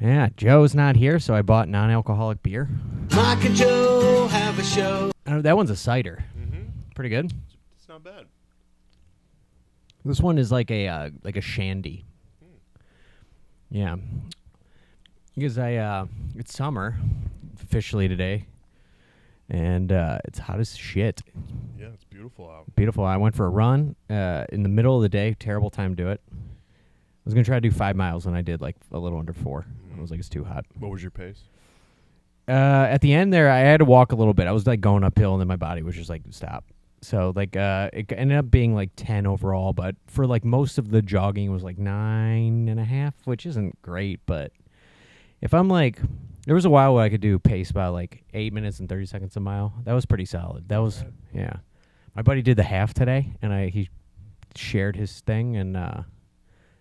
Yeah, Joe's not here, so I bought non-alcoholic beer. Mike and Joe have a show. That one's a cider. Mm-hmm. Pretty good. It's not bad. This one is like a shandy. Yeah, because it's summer officially today, and it's hot as shit. Yeah, it's beautiful out. Beautiful. I went for a run in the middle of the day. Terrible time to do it. I was gonna try to do 5 miles, and I did like a little under 4. I was like, it's too hot. What was your pace? At the end there, I had to walk a little bit. I was like going uphill, and then my body was just like, stop. So like it ended up being like 10 overall, but for like most of the jogging it was like 9.5, which isn't great. But if I'm like, there was a while where I could do pace about like 8 minutes and 30 seconds a mile. That was pretty solid. That was yeah. My buddy did the half today, and he shared his thing, and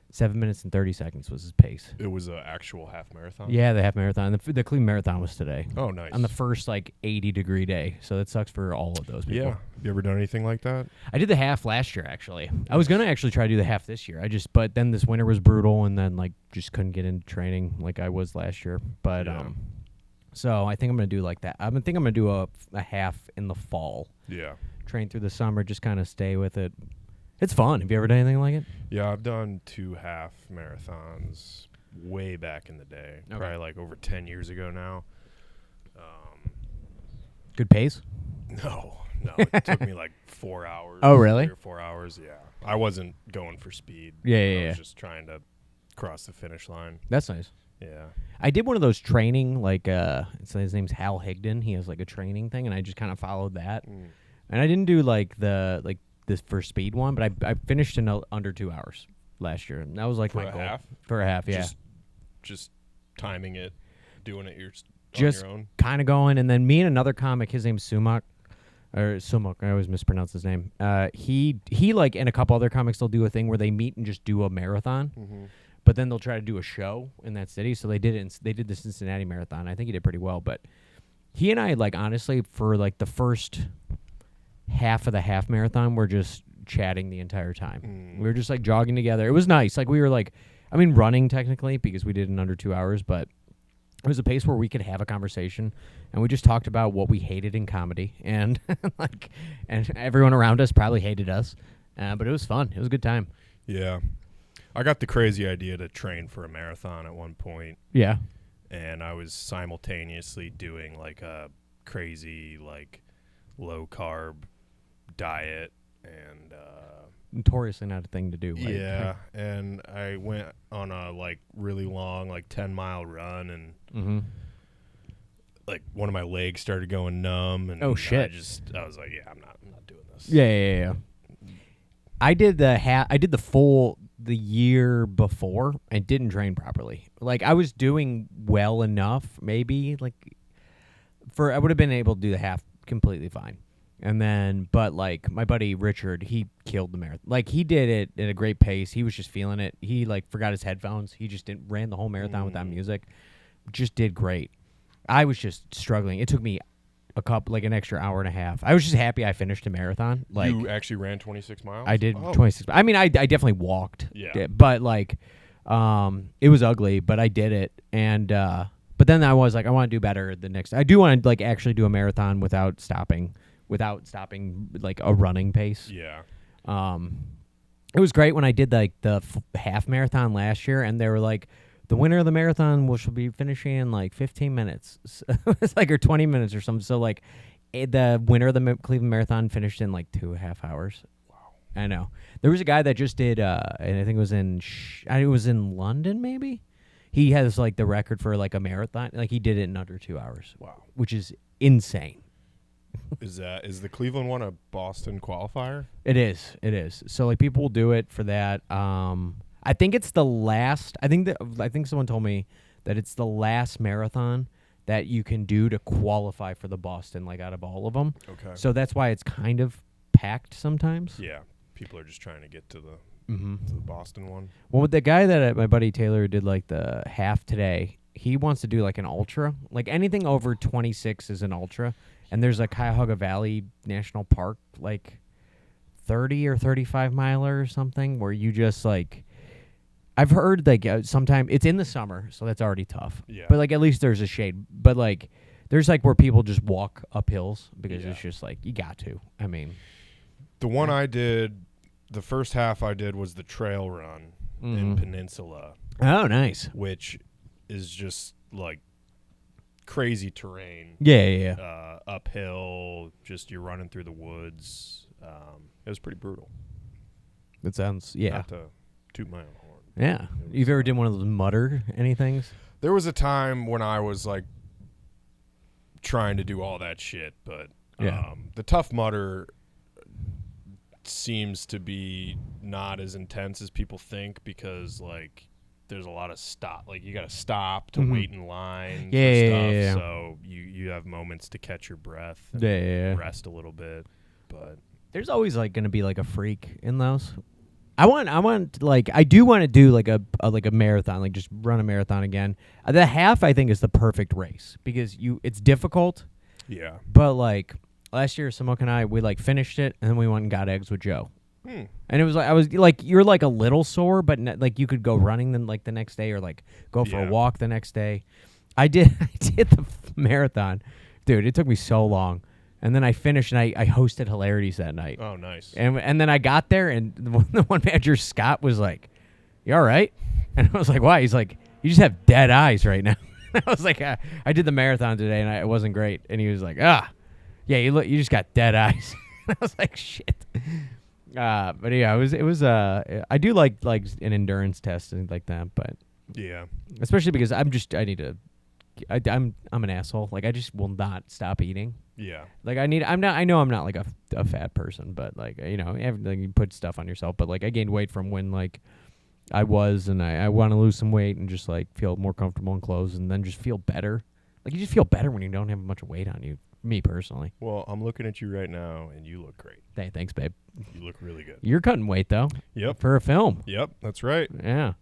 7 minutes and 30 seconds was his pace. It was an actual half marathon? Yeah, the half marathon. The Cleveland Marathon was today. Oh, nice. On the first, like, 80-degree day. So that sucks for all of those people. Yeah. You ever done anything like that? I did the half last year, actually. I was going to actually try to do the half this year. But then this winter was brutal, and then, like, just couldn't get into training like I was last year. But, Yeah. So I think I'm going to do like that. I think I'm going to do a half in the fall. Yeah. Train through the summer, just kind of stay with it. It's fun. Have you ever done anything like it? Yeah, I've done 2 half marathons way back in the day. Okay. Probably like over 10 years ago now. Good pace? No, it took me like 4 hours. Oh, really? 3 or 4 hours, yeah. I wasn't going for speed. Yeah, I was just trying to cross the finish line. That's nice. Yeah. I did one of those training, like, so his name's Hal Higdon. He has, like, a training thing, and I just kind of followed that. And I didn't do, like, this for speed one, but I finished in under 2 hours last year. And that was, like, For my a goal. half? For a half, yeah. Just timing it, doing it on Just your own? kind of going. And then me and another comic, his name's Sumuk. I always mispronounce his name. He like, and a couple other comics, they'll do a thing where they meet and just do a marathon. Mm-hmm. But then they'll try to do a show in that city. So they did it. They did the Cincinnati Marathon. I think he did pretty well. But he and I, like, honestly, for like the first half of the half marathon, we're just chatting the entire time. We were just like jogging together. It was nice. Like we were like, I mean, running technically because we did in under 2 hours, but it was a pace where we could have a conversation, and we just talked about what we hated in comedy, and and everyone around us probably hated us, but it was fun. It was a good time. Yeah. I got the crazy idea to train for a marathon at one point, Yeah. and I was simultaneously doing like a crazy like low carb diet and Notoriously not a thing to do. Like, yeah, and I went on a like really long like 10-mile run, and Mm-hmm. like one of my legs started going numb, and Oh, shit. I was like, yeah, I'm not doing this. Yeah. I did the full the year before and didn't train properly. Like I was doing well enough, maybe like I would have been able to do the half completely fine. And then, but like my buddy Richard, he killed the marathon. Like he did it at a great pace. He was just feeling it. He like forgot his headphones. He just ran the whole marathon without music. Just did great. I was just struggling. It took me an extra hour and a half. I was just happy I finished a marathon. Like You actually ran 26 miles? I did Oh. 26. I mean, I definitely walked. Yeah. But like, it was ugly, but I did it. And but then I was like, I want to do better the next. I do want to like actually do a marathon without stopping like a running pace. Yeah. It was great when I did like the half marathon last year, and they were like, the winner of the marathon will be finishing in like 15 minutes. So it's like or 20 minutes or something. So like the winner of the Cleveland Marathon finished in like 2.5 hours. Wow. I know. There was a guy that just did, and I think it was in London maybe. He has like the record for like a marathon. Like he did it in under 2 hours. Wow. Which is insane. Is the Cleveland one a Boston qualifier? It is. So like people will do it for that. I think it's the last. I think someone told me that it's the last marathon that you can do to qualify for the Boston, like out of all of them. Okay. So that's why it's kind of packed sometimes. Yeah. People are just trying to get to the Boston one. Well, with the guy that my buddy Taylor did like the half today, he wants to do like an ultra. Like anything over 26 is an ultra. And there's a Cuyahoga Valley National Park, like 30 or 35 miler or something, where you just like I've heard like sometime it's in the summer, so that's already tough. Yeah. But like at least there's a shade. But like there's like where people just walk up hills because it's just like you got to. I mean, the one I did, the first half I did was the trail run in Peninsula. Oh, nice. Which is just like crazy terrain. Yeah. Uphill, just you're running through the woods. It was pretty brutal. That sounds Not to toot my own horn. Yeah. You've ever done one of those mutter anythings? There was a time when I was like trying to do all that shit, but the Tough Mudder seems to be not as intense as people think because like there's a lot of stop, like you got to stop to wait in line for stuff. So you have moments to catch your breath and rest a little bit. But there's always like going to be like a freak in those. I do want to do like a marathon, like just run a marathon again. The half I think is the perfect race because it's difficult. Yeah. But like last year, Samoka and I, we like finished it and then we went and got eggs with Joe. And it was like I was like you're like a little sore, but like you could go running then like the next day or like go for a walk the next day. I did the marathon, dude. It took me so long, and then I finished and I hosted Hilarities that night. Oh, nice. And then I got there and the one manager Scott was like, "You all right?" And I was like, "Why?" He's like, "You just have dead eyes right now." I was like, "I did the marathon today and it wasn't great." And he was like, yeah, you just got dead eyes." I was like, "Shit." But yeah, it was I do like an endurance test and like that, but yeah, especially because I'm an asshole. Like I just will not stop eating. Yeah. Like I know I'm not like a fat person, but like, you know, you put stuff on yourself, but like I gained weight from when like I was, and I want to lose some weight and just like feel more comfortable in clothes and then just feel better. Like you just feel better when you don't have much weight on you. Me personally. Well, I'm looking at you right now, and you look great. Hey, thanks, babe. You look really good. You're cutting weight though. Yep. For a film. Yep, that's right. Yeah.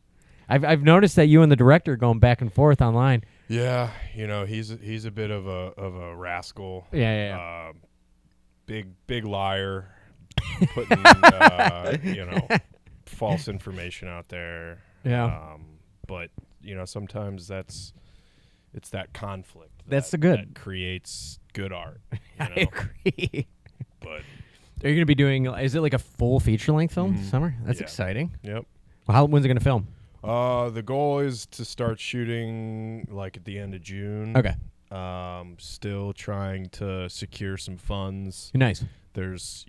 I've noticed that you and the director are going back and forth online. Yeah, you know he's a bit of a rascal. Yeah. Big liar, putting false information out there. Yeah. But you know sometimes it's that conflict. That's the good. That creates good art. I agree. But are you going to be doing? Is it like a full feature length film this summer? That's exciting. Yep. Well, when's it going to film? The goal is to start shooting like at the end of June. Okay. Still trying to secure some funds. Nice. There's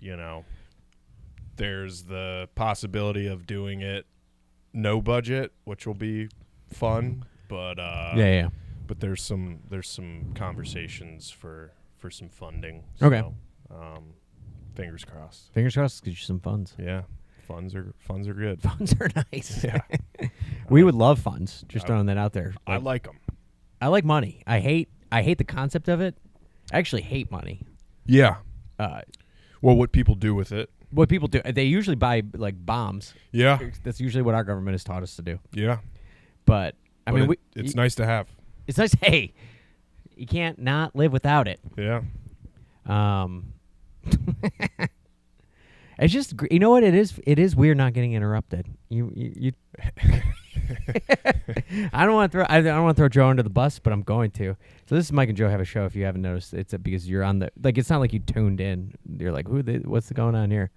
the possibility of doing it no budget, which will be fun, but yeah. But there's some conversations for some funding. Okay. So, fingers crossed. Fingers crossed. Get you some funds. Yeah. Funds are good. Funds are nice. Yeah. We would love funds. Just throwing that out there. I like them. I like money. I hate the concept of it. I actually hate money. Yeah. Well, what people do with it. What people do, they usually buy like bombs. Yeah. That's usually what our government has taught us to do. Yeah. But I mean, it's nice to have. It's nice. Hey, you can't not live without it. Yeah. It's just, you know what it is? It is weird not getting interrupted. You I don't want to throw Joe under the bus, but I'm going to. So this is Mike and Joe Have a Show. If you haven't noticed, it's because you're on the, like, it's not like you tuned in. You're like, what's going on here?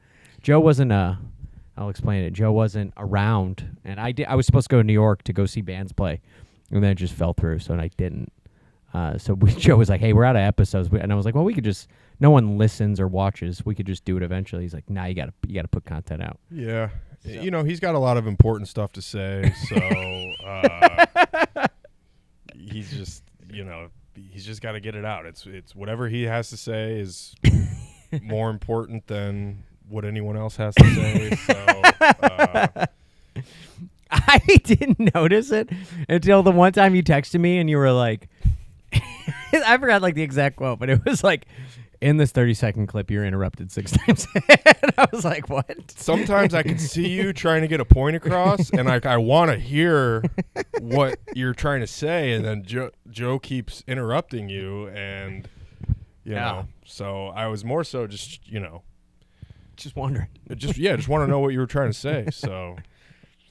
Joe wasn't I'll explain it. Joe wasn't around, and I was supposed to go to New York to go see bands play, and then it just fell through, so I didn't. So Joe was like, "Hey, we're out of episodes," and I was like, "Well, we could just. No one listens or watches. We could just do it eventually." He's like, "Nah, you gotta put content out." Yeah, so. You know, he's got a lot of important stuff to say, so he's just, he's just got to get it out. It's whatever he has to say is more important than what anyone else has to say. So. I didn't notice it until the one time you texted me and you were like, I forgot like the exact quote, but it was like, in this 30-second clip, you're interrupted 6 times. And I was like, what? Sometimes I can see you trying to get a point across, and I want to hear what you're trying to say, and then Joe keeps interrupting you, and, you know. So I was more so just, Just wondering. Just want to know what you were trying to say, so...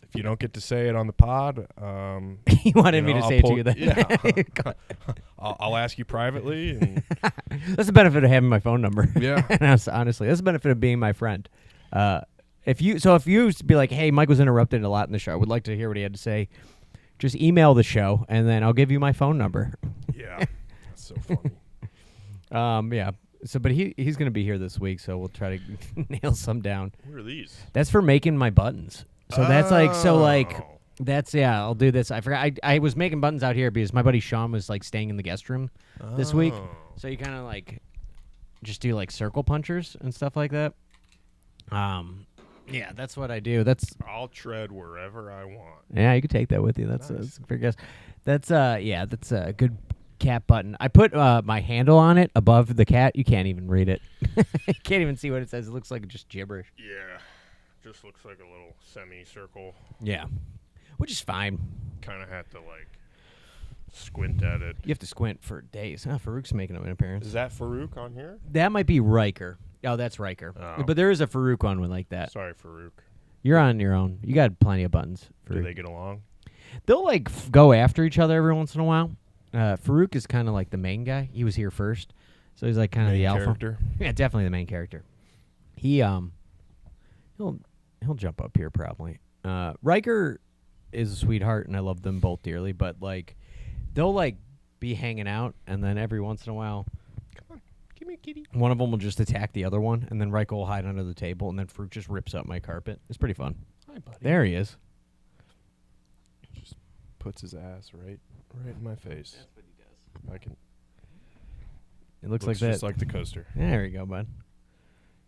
if you don't get to say it on the pod, You wanted me to say it to you then. Yeah. I'll ask you privately. And that's the benefit of having my phone number. Yeah. Honestly, that's the benefit of being my friend. If you be like, hey, Mike was interrupted a lot in the show, I would like to hear what he had to say, just email the show, and then I'll give you my phone number. Yeah. That's so funny. Yeah. So, but he's going to be here this week, so we'll try to nail some down. What are these? That's for making my buttons. So that's I'll do this. I forgot. I was making buttons out here because my buddy Sean was like staying in the guest room this week. So you kind of like just do like circle punchers and stuff like that. Yeah, that's what I do. I'll tread wherever I want. Yeah, you can take that with you. That's nice. a fair guess. That's a good cat button. I put my handle on it above the cat. You can't even read it. You can't even see what it says. It looks like just gibberish. Yeah. Just looks like a little semicircle. Yeah. Which is fine. Kind of have to like squint at it. You have to squint for days. Farouk's making an appearance. Is that Farouk on here? That might be Riker. Oh, that's Riker. Oh. But there is a Farouk one like that. Sorry, Farouk. You're on your own. You got plenty of buttons. Farouk. Do they get along? They'll like go after each other every once in a while. Farouk is kind of like the main guy. He was here first, so he's like kind of the alpha. Character? Yeah, definitely the main character. He'll jump up here probably. Riker is a sweetheart, and I love them both dearly. But like, they'll like be hanging out, and then every once in a while, Come on, give me a kitty. one of them will just attack the other one, and then Riker will hide under the table, and then Farouk just rips up my carpet. It's pretty fun. Hi, buddy. There he is. Just puts his ass right in my face. That's what he does. I can. It looks like that. Just like the coaster. There you go, bud.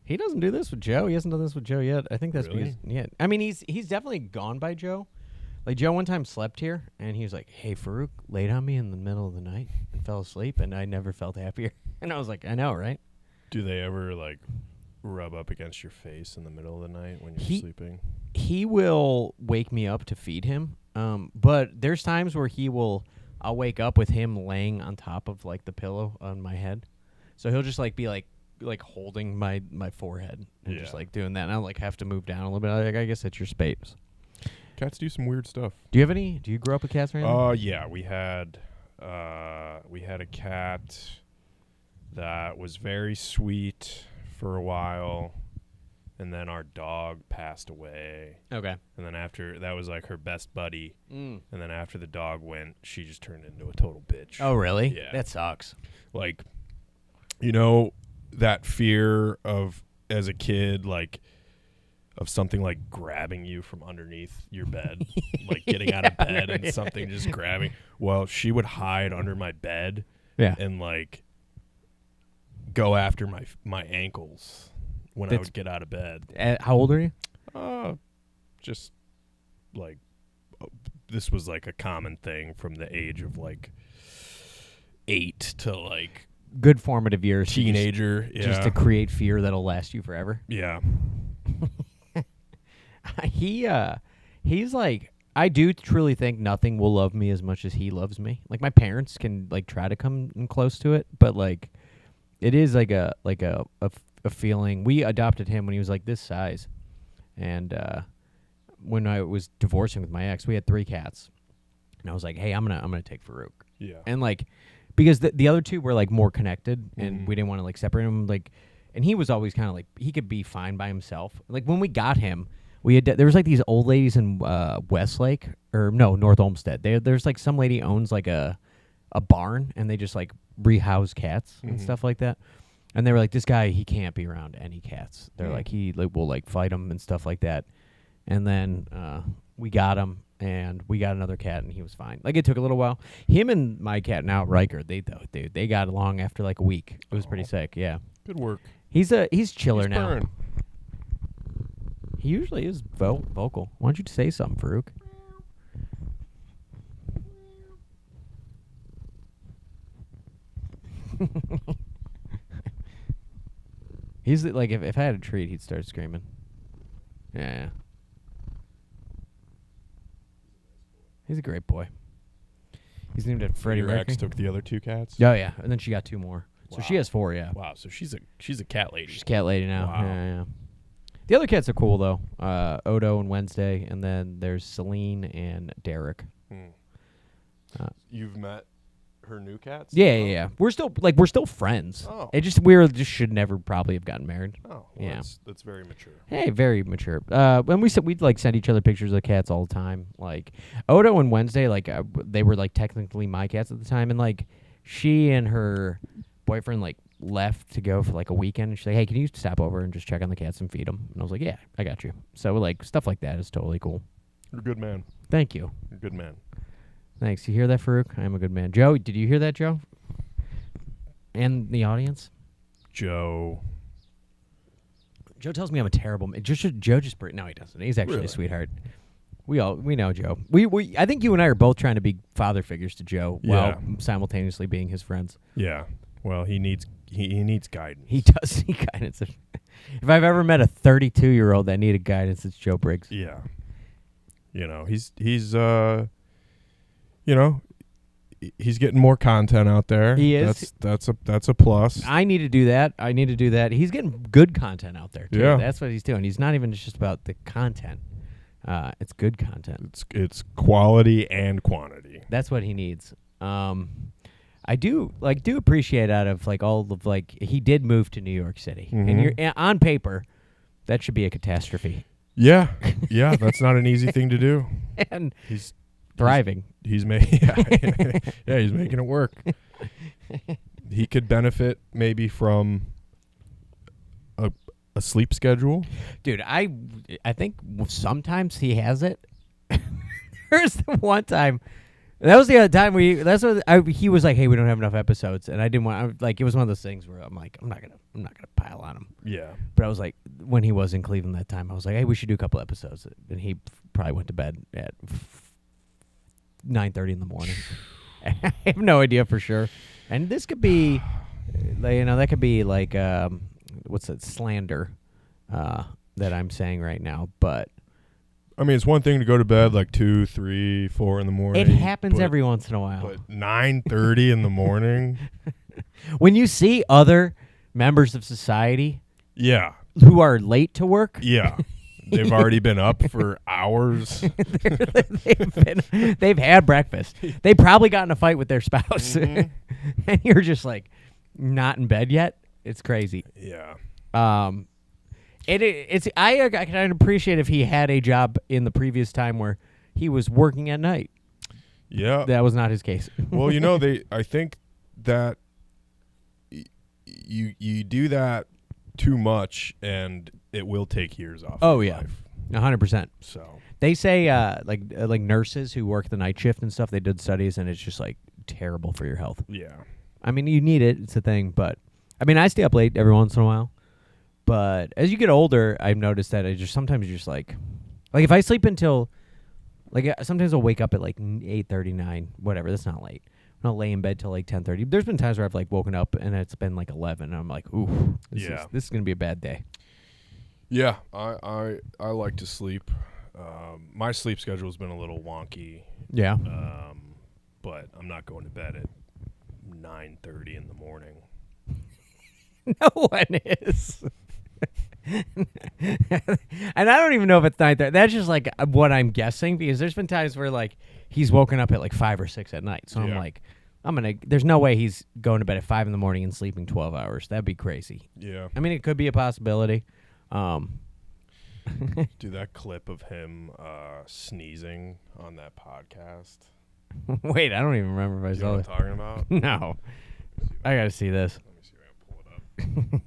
He doesn't do this with Joe. He hasn't done this with Joe yet. I think that's Really? because I mean, he's definitely gone by Joe. Like Joe one time slept here, and he was like, "Hey, Farouk laid on me in the middle of the night and fell asleep, and I never felt happier." And I was like, "I know, right?" Do they ever like rub up against your face in the middle of the night when you're sleeping? He will wake me up to feed him. But there's times where I'll wake up with him laying on top of like the pillow on my head. So he'll just like be like holding my forehead and just like doing that. And I'll like have to move down a little bit. Like, I guess that's your space. Cats do some weird stuff. Do you grow up with cats or anything? Yeah, we had a cat that was very sweet for a while, and then our dog passed away. Okay. And then after that was like her best buddy. Mm. And then after the dog went, she just turned into a total bitch. Oh, really? Yeah. That sucks. Like, you know, that fear of as a kid, like of something like grabbing you from underneath your bed, like getting out of bed and something just grabbing. Well, she would hide under my bed and like go after my ankles when I would get out of bed. How old are you? Just like this was like a common thing from the age of like 8 to like good formative years. Teenager. Just to create fear that'll last you forever. Yeah. He's like, I do truly think nothing will love me as much as he loves me. Like my parents can like try to come in close to it, but like it is like a feeling. We adopted him when he was like this size, and when I was divorcing with my ex, we had 3 cats, and I was like, hey, I'm gonna take Farouk. Yeah. And like because the other 2 were like more connected, and we didn't want to like separate them. Like, and he was always kind of like he could be fine by himself. Like when we got him. There was like these old ladies in Westlake North Olmsted. There's like some lady owns like a barn, and they just like rehouse cats and stuff like that. And they were like, this guy, he can't be around any cats. They're like, he like will like fight them and stuff like that. And then we got him, and we got another cat, and he was fine. Like it took a little while. Him and my cat now, Riker, they got along after like a week. It was pretty sick. Yeah. Good work. He's chiller now. Burn. He usually is vocal. Why don't you say something, Farouk? He's like, if I had a treat, he'd start screaming. Yeah. He's a great boy. He's named after Freddie Your Mercury. ex took the other 2 cats? Oh yeah, and then she got 2 more. So she has 4. Yeah. Wow. So she's a cat lady. She's a cat lady now. Wow. Yeah. The other cats are cool though. Odo and Wednesday, and then there's Celine and Derek. You've met her new cats? Yeah. We're still friends. Oh. It just we just should never probably have gotten married. Oh, well, yeah. That's very mature. Hey, very mature. When we'd like send each other pictures of the cats all the time. Like Odo and Wednesday, like they were like technically my cats at the time, and like she and her boyfriend like left to go for like a weekend, and she's like, "Hey, can you stop over and just check on the cats and feed them?" And I was like, "Yeah, I got you." So like stuff like that is totally cool. You're a good man. Thank you. You're a good man. Thanks. You hear that, Farouk? I am a good man. Joe, did you hear that, Joe? And the audience? Joe tells me I'm a terrible man. Joe just no, he doesn't. He's actually Really? a sweetheart. We know Joe. We I think you and I are both trying to be father figures to Joe while simultaneously being his friends. Yeah. Well, he needs guidance. He does need guidance. If I've ever met a 32-year-old that needed guidance, it's Joe Briggs. Yeah. He's he's getting more content out there. He is. That's a plus. I need to do that. He's getting good content out there too. Yeah. That's what he's doing. He's not even just about the content. It's good content. It's quality and quantity. That's what he needs. I do appreciate out of like all of like he did move to New York City, and on paper, that should be a catastrophe. Yeah, that's not an easy thing to do. And He's thriving. He's making he's making it work. He could benefit maybe from a sleep schedule. Dude, I think sometimes he has it. There's the one time. That was the other time he was like, "Hey, we don't have enough episodes," and I didn't want. It was one of those things where I'm like, I'm not gonna pile on him. Yeah. But I was like, when he was in Cleveland that time, I was like, "Hey, we should do a couple episodes," and he probably went to bed at 9:30 in the morning. I have no idea for sure. And this could be, that could be like, what's that, slander that I'm saying right now. But I mean, it's one thing to go to bed like 2, 3, 4 in the morning. It happens every once in a while. But 9:30 in the morning. When you see other members of society, Yeah. who are late to work, Yeah. They've already been up for hours. they've had breakfast. They probably got in a fight with their spouse, and you're just like not in bed yet. It's crazy. Yeah. I can appreciate if he had a job in the previous time where he was working at night. Yeah. That was not his case. Well, I think that you do that too much and it will take years off. Oh your yeah, life. 100%. So they say like nurses who work the night shift and stuff. They did studies and it's just like terrible for your health. yeah. I mean, you need it. It's a thing, but I mean, I stay up late every once in a while. But as you get older, I've noticed that sometimes you're just like if I sleep until sometimes I'll wake up at like 8:30, 9, whatever. That's not late. I'll lay in bed till like 10:30. There's been times where I've like woken up and it's been like 11, and I'm like, ooh, this is gonna be a bad day. Yeah, I like to sleep. My sleep schedule's been a little wonky. Yeah. But I'm not going to bed at 9:30 in the morning. No one is. And I don't even know if it's 9:30. That's just like what I'm guessing, because there's been times where like he's woken up at like 5 or 6 at night. So I'm like, there's no way he's going to bed at 5 in the morning and sleeping 12 hours. That'd be crazy. Yeah. I mean, it could be a possibility. Do that clip of him sneezing on that podcast. Wait, I don't even remember if I You know saw what it. I'm talking about? No. I got to see this. Let me see if I can pull it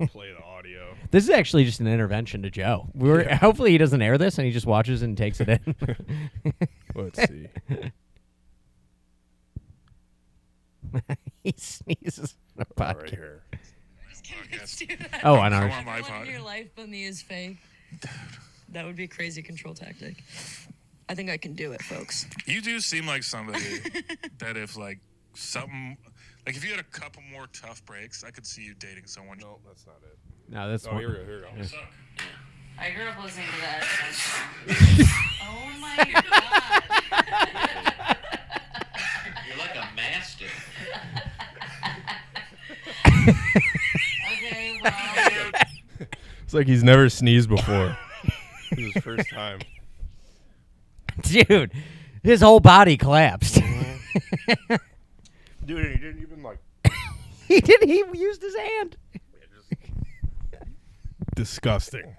up. Play the audio. This is actually just an intervention to Joe. Hopefully he doesn't air this and he just watches and takes it in. Let's see. He sneezes on a podcast. Right here. Oh, on ours. Everyone in your life but me is fake. That would be a crazy control tactic. I think I can do it, folks. You do seem like somebody that if like something, like if you had a couple more tough breaks, I could see you dating someone. No, that's not it. No, that's Oh, here we go. Here we go. I grew up listening to that. Oh my god. You're like a mastiff. Okay, well. It's like he's never sneezed before. It was his first time. Dude, his whole body collapsed. Dude, he didn't even like. He didn't. He used his hand. Disgusting.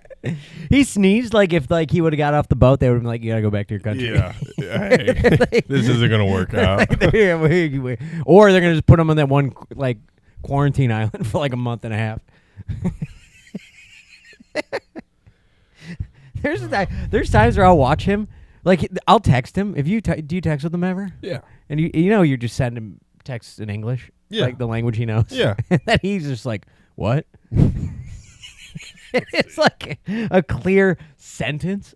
He sneezed like if like he would have got off the boat, they would have been like, "You gotta go back to your country." Yeah. Hey, this isn't gonna work out. Or they're gonna just put him on that one like quarantine island for like a month and a half. There's times where I'll watch him. Like I'll text him. If you do you text with him ever? Yeah. And you just send him texts in English, like the language he knows. Yeah. And then he's just like, "What?" It's like a clear sentence.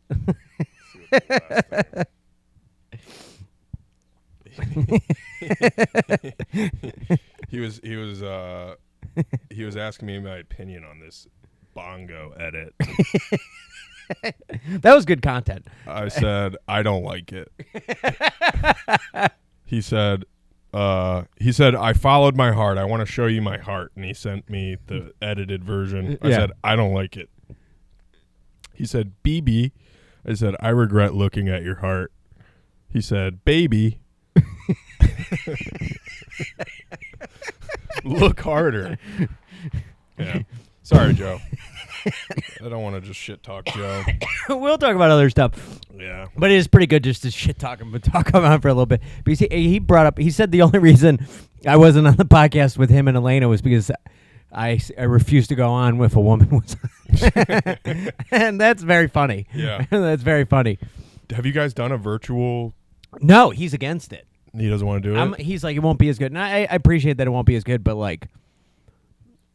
He was asking me my opinion on this bongo edit. That was good content. I said I don't like it. He said I followed my heart. I want to show you my heart, and he sent me the edited version. I said I don't like it. He said BB. I said I regret looking at your heart. He said baby. Look harder. Yeah. Sorry, Joe. I don't want to just shit talk Joe. We'll talk about other stuff. Yeah. But it is pretty good just to shit talk him, but talk about him for a little bit. Because he said the only reason I wasn't on the podcast with him and Elena was because I refused to go on with a woman. And that's very funny. Yeah. That's very funny. Have you guys done a virtual? No, he's against it. He doesn't want to do it? He's like, it won't be as good. And I appreciate that it won't be as good, but like,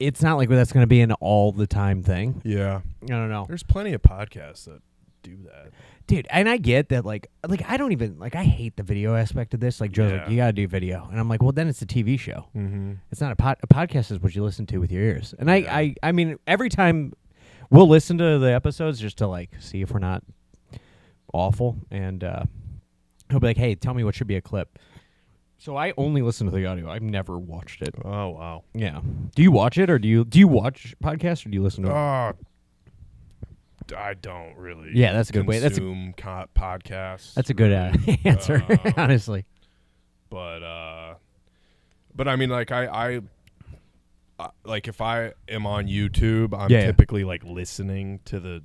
it's not like that's going to be an all the time thing. Yeah. I don't know. There's plenty of podcasts that do that. Dude, and I get that, like I don't even, like, I hate the video aspect of this. Like, Joe's like, you got to do video. And I'm like, well, then it's a TV show. Mm-hmm. It's not a podcast is what you listen to with your ears. And I mean, every time we'll listen to the episodes just to, like, see if we're not awful. And he'll be like, hey, tell me what should be a clip. So I only listen to the audio. I've never watched it. Oh, wow. Yeah. Do you watch it, or do you watch podcasts, or do you listen to it? I don't really. Yeah, that's a good way. That's podcasts. That's a good answer, honestly. But I mean, like I like if I am on YouTube, I'm typically like listening to the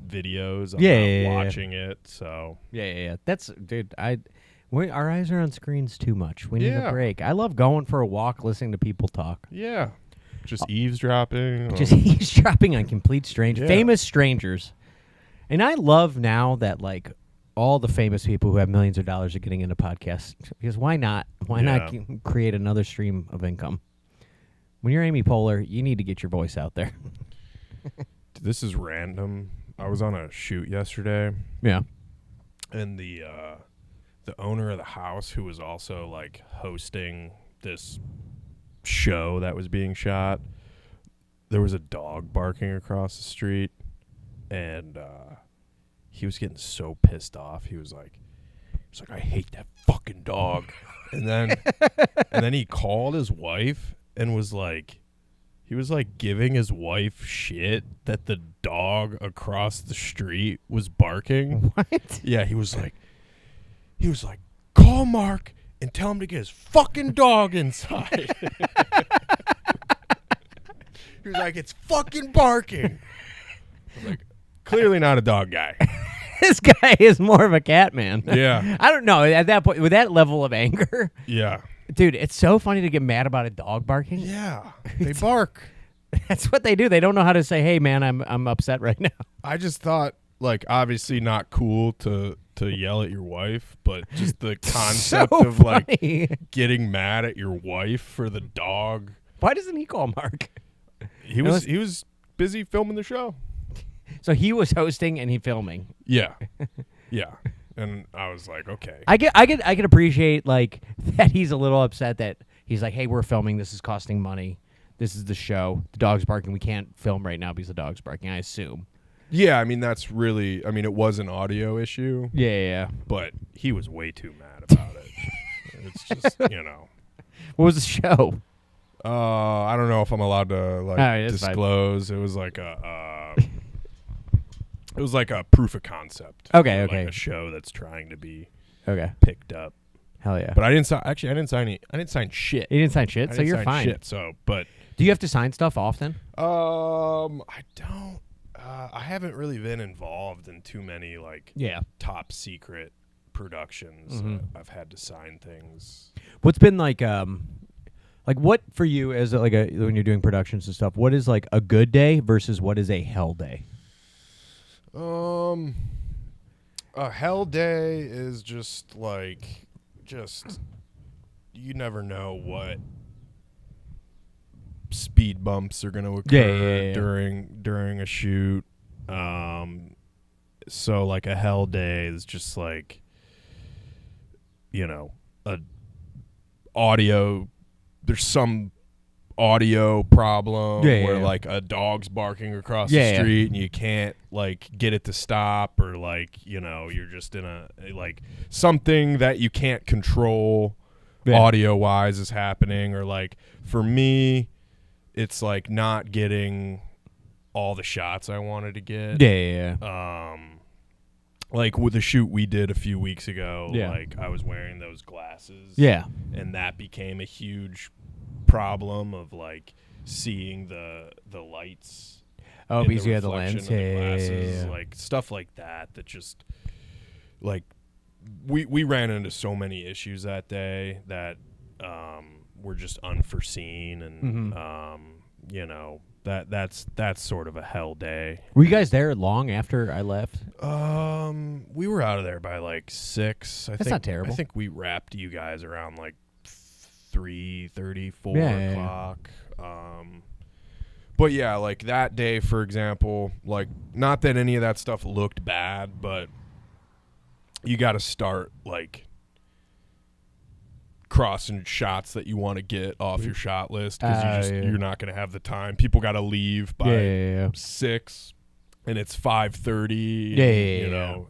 videos. I'm not watching it. So yeah. That's, dude. Our eyes are on screens too much. We need a break. I love going for a walk, listening to people talk. Yeah. Just eavesdropping. Just eavesdropping on complete strangers. Famous strangers. And I love now that, like, all the famous people who have millions of dollars are getting into podcasts. Because why not? Why not create another stream of income? When you're Amy Poehler, you need to get your voice out there. This is random. I was on a shoot yesterday. Yeah. And the owner of the house, who was also, like, hosting this show that was being shot, there was a dog barking across the street, and he was getting so pissed off. He was like, I hate that fucking dog. And then he called his wife and was like, he was like giving his wife shit that the dog across the street was barking. What? Yeah, he was like, call Mark and tell him to get his fucking dog inside. He was like, it's fucking barking. I was like, clearly not a dog guy. This guy is more of a cat man. Yeah. I don't know. At that point, with that level of anger. Yeah. Dude, it's so funny to get mad about a dog barking. Yeah. They bark. That's what they do. They don't know how to say, hey, man, I'm upset right now. I just thought, like, obviously not cool to yell at your wife, but just the concept So of, like, funny. getting mad at your wife for the dog. Why doesn't he call Mark? He was busy filming the show. So he was hosting and he filming. Yeah. Yeah. And I was like, okay. I can appreciate, like, that he's a little upset that he's like, hey, we're filming. This is costing money. This is the show. The dog's barking. We can't film right now because the dog's barking, I assume. Yeah, I mean, that's really, I mean, it was an audio issue. Yeah. But he was way too mad about it. It's just, you know. What was the show? I don't know if I'm allowed to, like, disclose. Fine. It was like It was like a proof of concept. Okay, for, okay. Like a show that's trying to be Okay. picked up. Hell yeah. But I didn't sign. Actually, I didn't sign shit. You didn't sign shit, I so didn't you're sign fine. Shit, so, but Do you have to sign stuff often? I don't. I haven't really been involved in too many like top secret productions. I've had to sign things. What's been like what for you as like when you're doing productions and stuff? What is like a good day versus what is a hell day? A hell day is just you never know what speed bumps are going to occur during a shoot. So like a hell day is just like, you know, there's some audio problem where like a dog's barking across the street and you can't like get it to stop, or like, you know, you're just in a like something that you can't control audio wise is happening, or like for me it's like not getting all the shots I wanted to get. Like with the shoot we did a few weeks ago, like I was wearing those glasses, and that became a huge problem of like seeing the lights. Oh, because you had the lens, the glasses, like stuff like that. That just like we ran into so many issues that day that were just unforeseen, and you know, that's sort of a hell day. Were you guys there long after I left? We were out of there by like 6. That's not terrible. I think we wrapped you guys around like 3:30, 4 o'clock. But yeah, like that day, for example, like not that any of that stuff looked bad, but you got to start like crossing shots that you want to get off your shot list, because you're not going to have the time. People got to leave by 6, and it's 5:30. You know,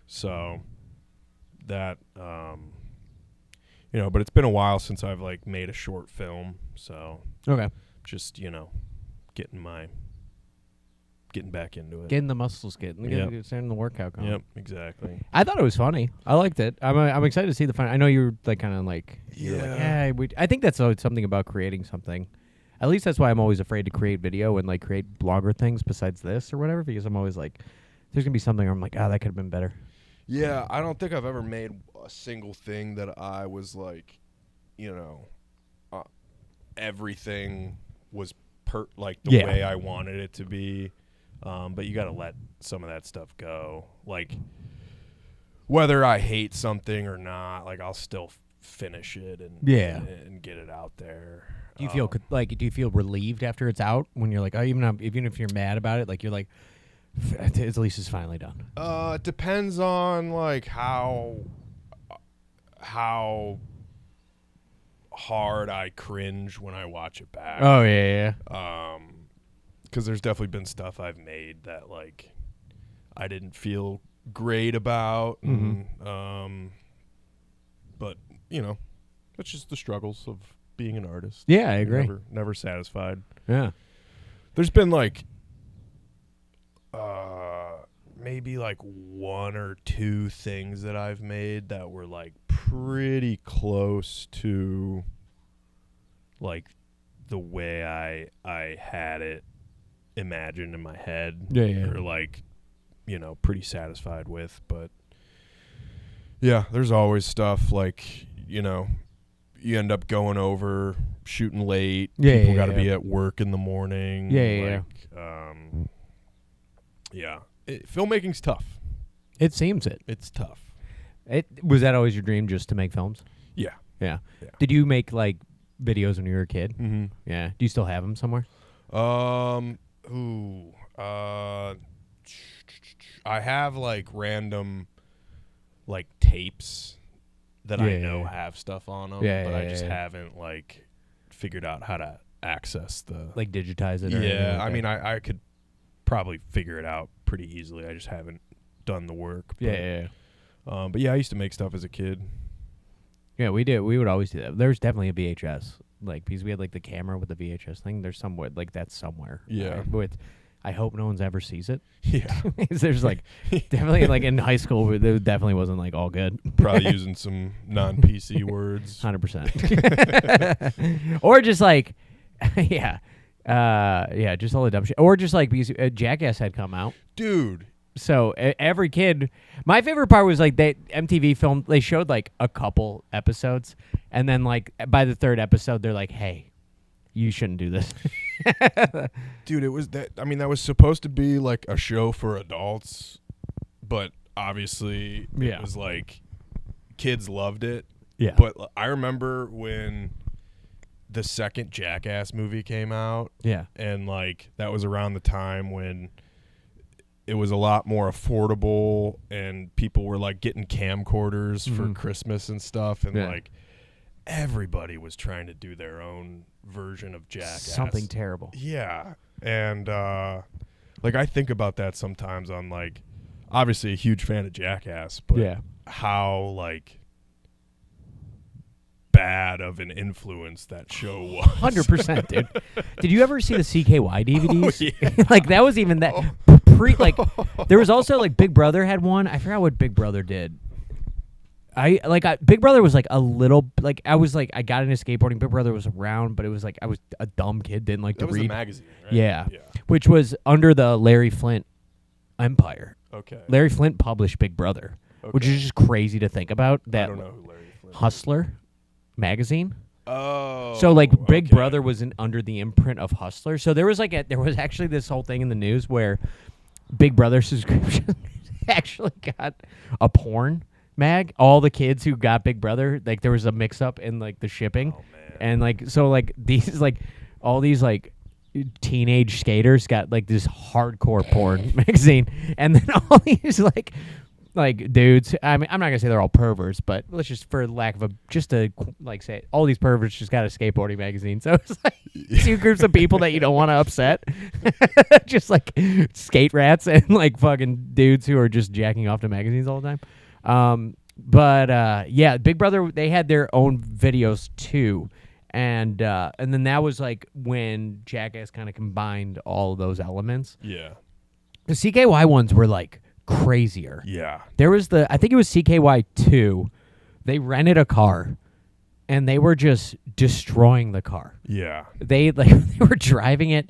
so that you know, but it's been a while since I've like made a short film, so just, you know, getting back into it, getting the muscles, getting the workout going. Yep, exactly. I thought it was funny. I liked it. I'm excited to see the fun. I know you're like kind of like I think that's always something about creating something. At least that's why I'm always afraid to create video and like create blogger things besides this or whatever, because I'm always like, there's gonna be something where I'm like, that could have been better. Yeah, I don't think I've ever made a single thing that I was like, you know, everything was like the way I wanted it to be. But you got to let some of that stuff go. Like whether I hate something or not, like I'll still finish it and get it out there. Do you feel do you feel relieved after it's out when you're like, oh, even if you're mad about it, like you're like, at least it's finally done? It depends on like how hard I cringe when I watch it back. Oh yeah. Because there's definitely been stuff I've made that like I didn't feel great about, and, but you know, that's just the struggles of being an artist. Yeah, I agree. Never satisfied. Yeah. There's been like maybe like 1 or 2 things that I've made that were like pretty close to like the way I had it imagined in my head, or like, you know, pretty satisfied with. But yeah, there's always stuff like, you know, you end up going over shooting late. People got to be at work in the morning. Filmmaking's tough. It seems it. It's tough. Was that always your dream, just to make films? Yeah. Did you make like videos when you were a kid? Mm-hmm. Yeah. Do you still have them somewhere? I have like random like tapes that I know have stuff on them, but I just haven't like figured out how to access the like digitize it. I mean, I could probably figure it out pretty easily. I just haven't done the work. But, but yeah, I used to make stuff as a kid. Yeah, we did. We would always do that. There's definitely a VHS, like, because we had like the camera with the VHS thing. There's somewhere like that's somewhere. Yeah. With I hope no one's ever sees it. Yeah. There's like definitely like in high school, it definitely wasn't like all good. Probably using some non-PC words. 100%. Or just like, yeah, just all the dumb shit. Or just like because Jackass had come out, Dude. so every kid. My favorite part was like MTV filmed. They showed like a couple episodes, and then like by the third episode, they're like, "Hey, you shouldn't do this." Dude, it was that. I mean, that was supposed to be like a show for adults, but obviously it was like kids loved it. Yeah. But I remember when the second Jackass movie came out. Yeah. And like that was around the time when it was a lot more affordable and people were like getting camcorders for Christmas and stuff, and like everybody was trying to do their own version of Jackass. Something terrible. Yeah. And like I think about that sometimes on like obviously a huge fan of Jackass, but how like bad of an influence that show was. 100%, dude. Did you ever see the CKY DVDs? Oh, yeah. Like that was even that like there was also like Big Brother had one. I forgot what Big Brother did. Big Brother was like a little like I got into skateboarding. Big Brother was around, but it was like I was a dumb kid, didn't like That to was read. the magazine, right? Yeah, which was under the Larry Flint empire. Okay. Larry Flint published Big Brother, which is just crazy to think about. That I don't know who Larry Flint is. Hustler magazine. Oh. So like Big Brother was under the imprint of Hustler. So there was actually this whole thing in the news where Big Brother subscription actually got a porn mag. All the kids who got Big Brother, like there was a mix up in like the shipping. Oh, man. And like so like these like all these like teenage skaters got like this hardcore porn magazine, and then all these like dudes. I mean, I'm not gonna say they're all perverts, but let's just, for lack of just to like say, all these perverts just got a skateboarding magazine. So it's like two groups of people that you don't want to upset, just like skate rats and like fucking dudes who are just jacking off to magazines all the time. Yeah, Big Brother, they had their own videos too, and then that was like when Jackass kind of combined all of those elements. Yeah. The CKY ones were like crazier. Yeah. There was I think it was CKY 2. They rented a car and they were just destroying the car. Yeah. They were driving it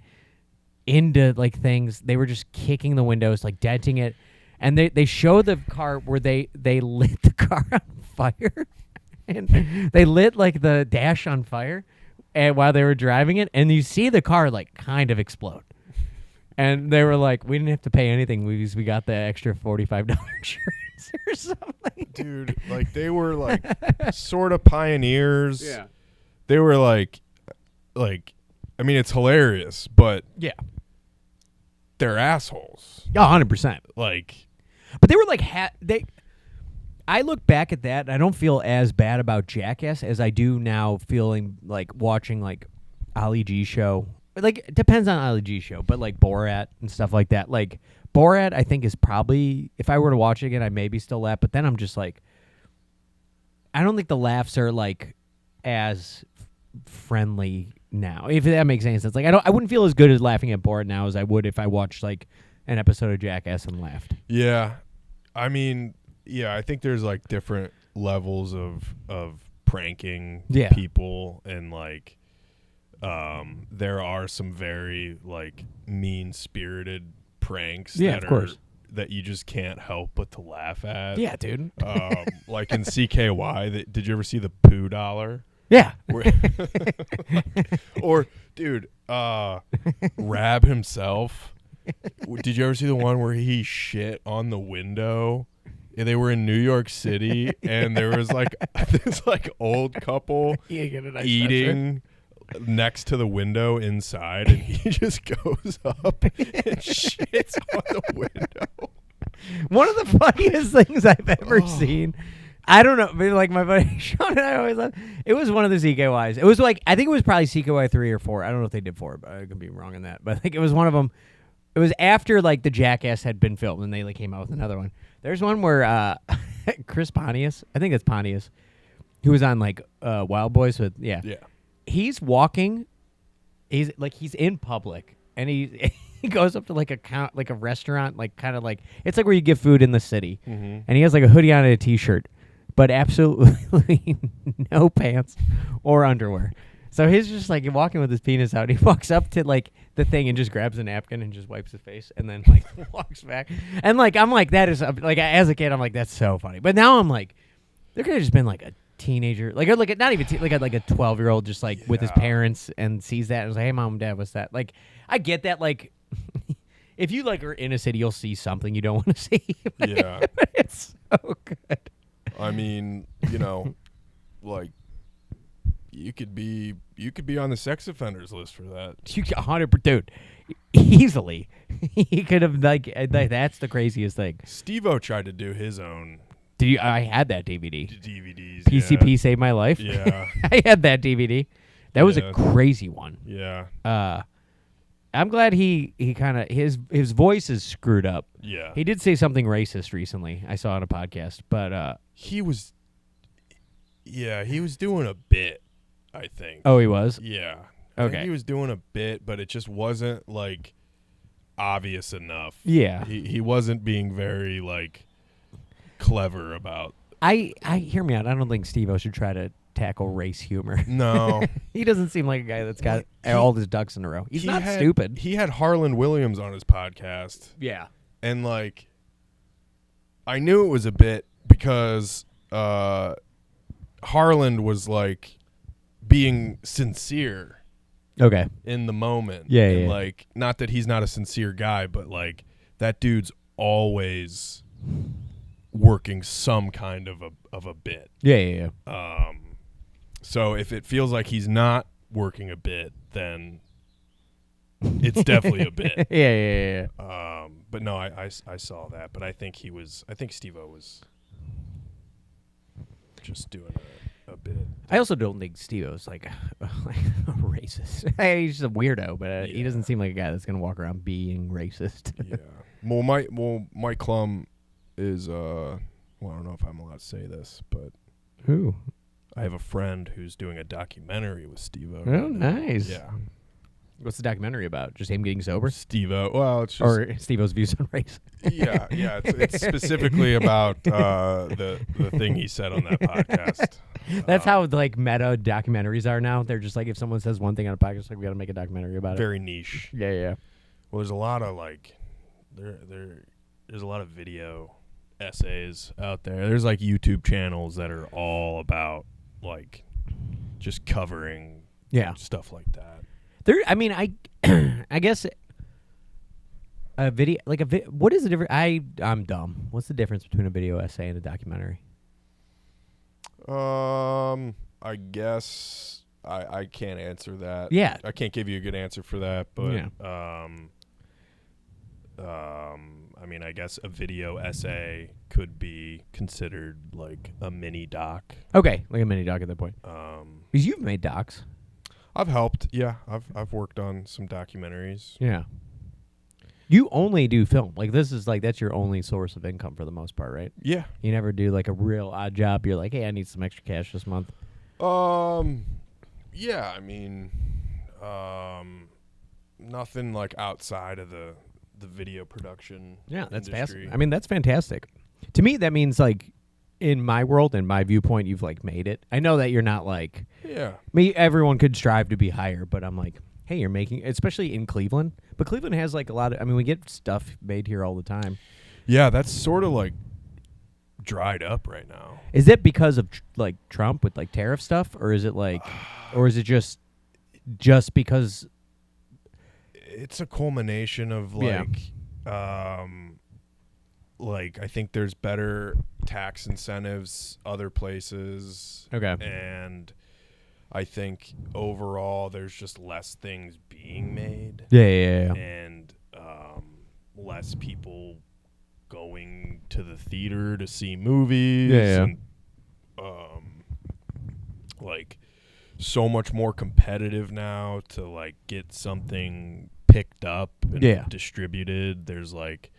into like things. They were just kicking the windows, like denting it. And they show the car where they lit the car on fire. And they lit like the dash on fire and while they were driving it, and you see the car like kind of explode. And they were like, we didn't have to pay anything. We got the extra $45 insurance or something. Dude, like they were like sort of pioneers. Yeah. They were like I mean, it's hilarious, but Yeah. they're assholes. Yeah, 100%. Like, But they were like I look back at that and I don't feel as bad about Jackass as I do now feeling like watching like Ali G show. Like it depends on Ali G show, but like Borat and stuff like that. Like Borat I think is probably, if I were to watch it again, I maybe still laugh, but then I'm just like, I don't think the laughs are like as friendly now. If that makes any sense. Like I wouldn't feel as good as laughing at Borat now as I would if I watched like an episode of Jackass and laughed. yeah. I mean, yeah, I think there's like different levels of pranking people, and like there are some very like mean-spirited pranks that you just can't help but to laugh at. Yeah, dude. Like in CKY, did you ever see the poo dollar? Yeah. Or dude, Rab himself. Did you ever see the one where he shit on the window? Yeah, they were in New York City, and there was like this like old couple eating next to the window inside, and he just goes up and shits on the window. One of the funniest things I've ever seen. I don't know, but like my buddy Sean and I always laugh. It was one of the CKYs. It was like, I think it was probably CKY 3 or 4. I don't know if they did 4, but I could be wrong on that. But I think it was one of them. It was after like the Jackass had been filmed, and they like came out with another one. There's one where Chris Pontius, I think it's Pontius, who was on like Wild Boys with he's walking, he's in public, and he goes up to like a restaurant, like kind of like it's like where you get food in the city, Mm-hmm. and he has like a hoodie on and a t-shirt, but absolutely no pants or underwear. So he's just like walking with his penis out. He walks up to like the thing and just grabs a napkin and just wipes his face and then like walks back. And like I'm like that is like as a kid I'm like that's so funny. But now I'm like there could have just been like a teenager like not even like a 12-year-old just like with his parents and sees that and is like, hey mom and dad, what's that? Like I get that like if you like are in a city you'll see something you don't want to see. Yeah. It's so good. I mean, like you could be on the sex offenders list for that. You 100%, dude, easily. He could have like that's the craziest thing. Steve-O tried to do his own Did you? I had that DVD. DVDs. PCP saved my life. Yeah. I had that DVD. That was a crazy one. Yeah. I'm glad he kind of his voice is screwed up. Yeah. He did say something racist recently. I saw on a podcast, but he was doing a bit, I think. oh, he was. Yeah. Okay. I think he was doing a bit, but it just wasn't like obvious enough. Yeah. He wasn't being very like clever about. I hear me out. I don't think Steve-O should try to tackle race humor. No. He doesn't seem like a guy that's got all his ducks in a row. He's not stupid. He had Harlan Williams on his podcast. Yeah. And like I knew it was a bit because Harlan was like being sincere Okay. in the moment. Yeah, and yeah. like not that he's not a sincere guy, but like that dude's always working some kind of a bit. Yeah. So if it feels like he's not working a bit, then it's definitely a bit. Yeah. But no, I saw that. But I think Steve-O was just doing a bit. I also don't think Steve-O's like a racist. He's just a weirdo, but he doesn't seem like a guy that's gonna walk around being racist. Yeah. Well, Mike Klum is I don't know if I'm allowed to say this, but Who? I have a friend who's doing a documentary with Steve-O. Oh, nice. Yeah. What's the documentary about? Just him getting sober, Steve-O. Well, it's just or Steve-O's views on race? yeah. It's specifically about the thing he said on that podcast. That's how like meta documentaries are now. They're just like if someone says one thing on a podcast, like we got to make a documentary about Very niche. it. Yeah. Well, there's a lot of like there's a lot of video essays out there. There's like YouTube channels that are all about like just covering stuff like that. There. I mean, I guess a video like what is the difference? I'm dumb. What's the difference between a video essay and a documentary? I guess I can't answer that. Yeah. I can't give you a good answer for that, but Yeah. I mean, I guess a video essay could be considered like a mini doc. Okay, like a mini doc at that point. Because you've made docs. I've helped. Yeah, I've worked on some documentaries. Yeah. You only do film. Like this is like that's your only source of income for the most part, right? Yeah. You never do like a real odd job. You're like, hey, I need some extra cash this month. Yeah, I mean, nothing like outside of the video production. Yeah, that's industry. fascinating. I mean, that's fantastic. To me, that means like in my world and my viewpoint, you've like made it. I know that you're not like Yeah. me. Everyone could strive to be higher, but I'm like, hey, you're making, especially in Cleveland. But Cleveland has like a lot of. I mean, we get stuff made here all the time. Yeah, that's sort of like dried up right now. Is it because of like Trump with like tariff stuff, or is it like, or is it just because? It's a culmination of like, like I think there's better tax incentives other places. Okay. And I think overall there's just less things being made. Yeah. And less people going to the theater to see movies. Yeah. And, like so much more competitive now to like get something picked up and distributed. There's like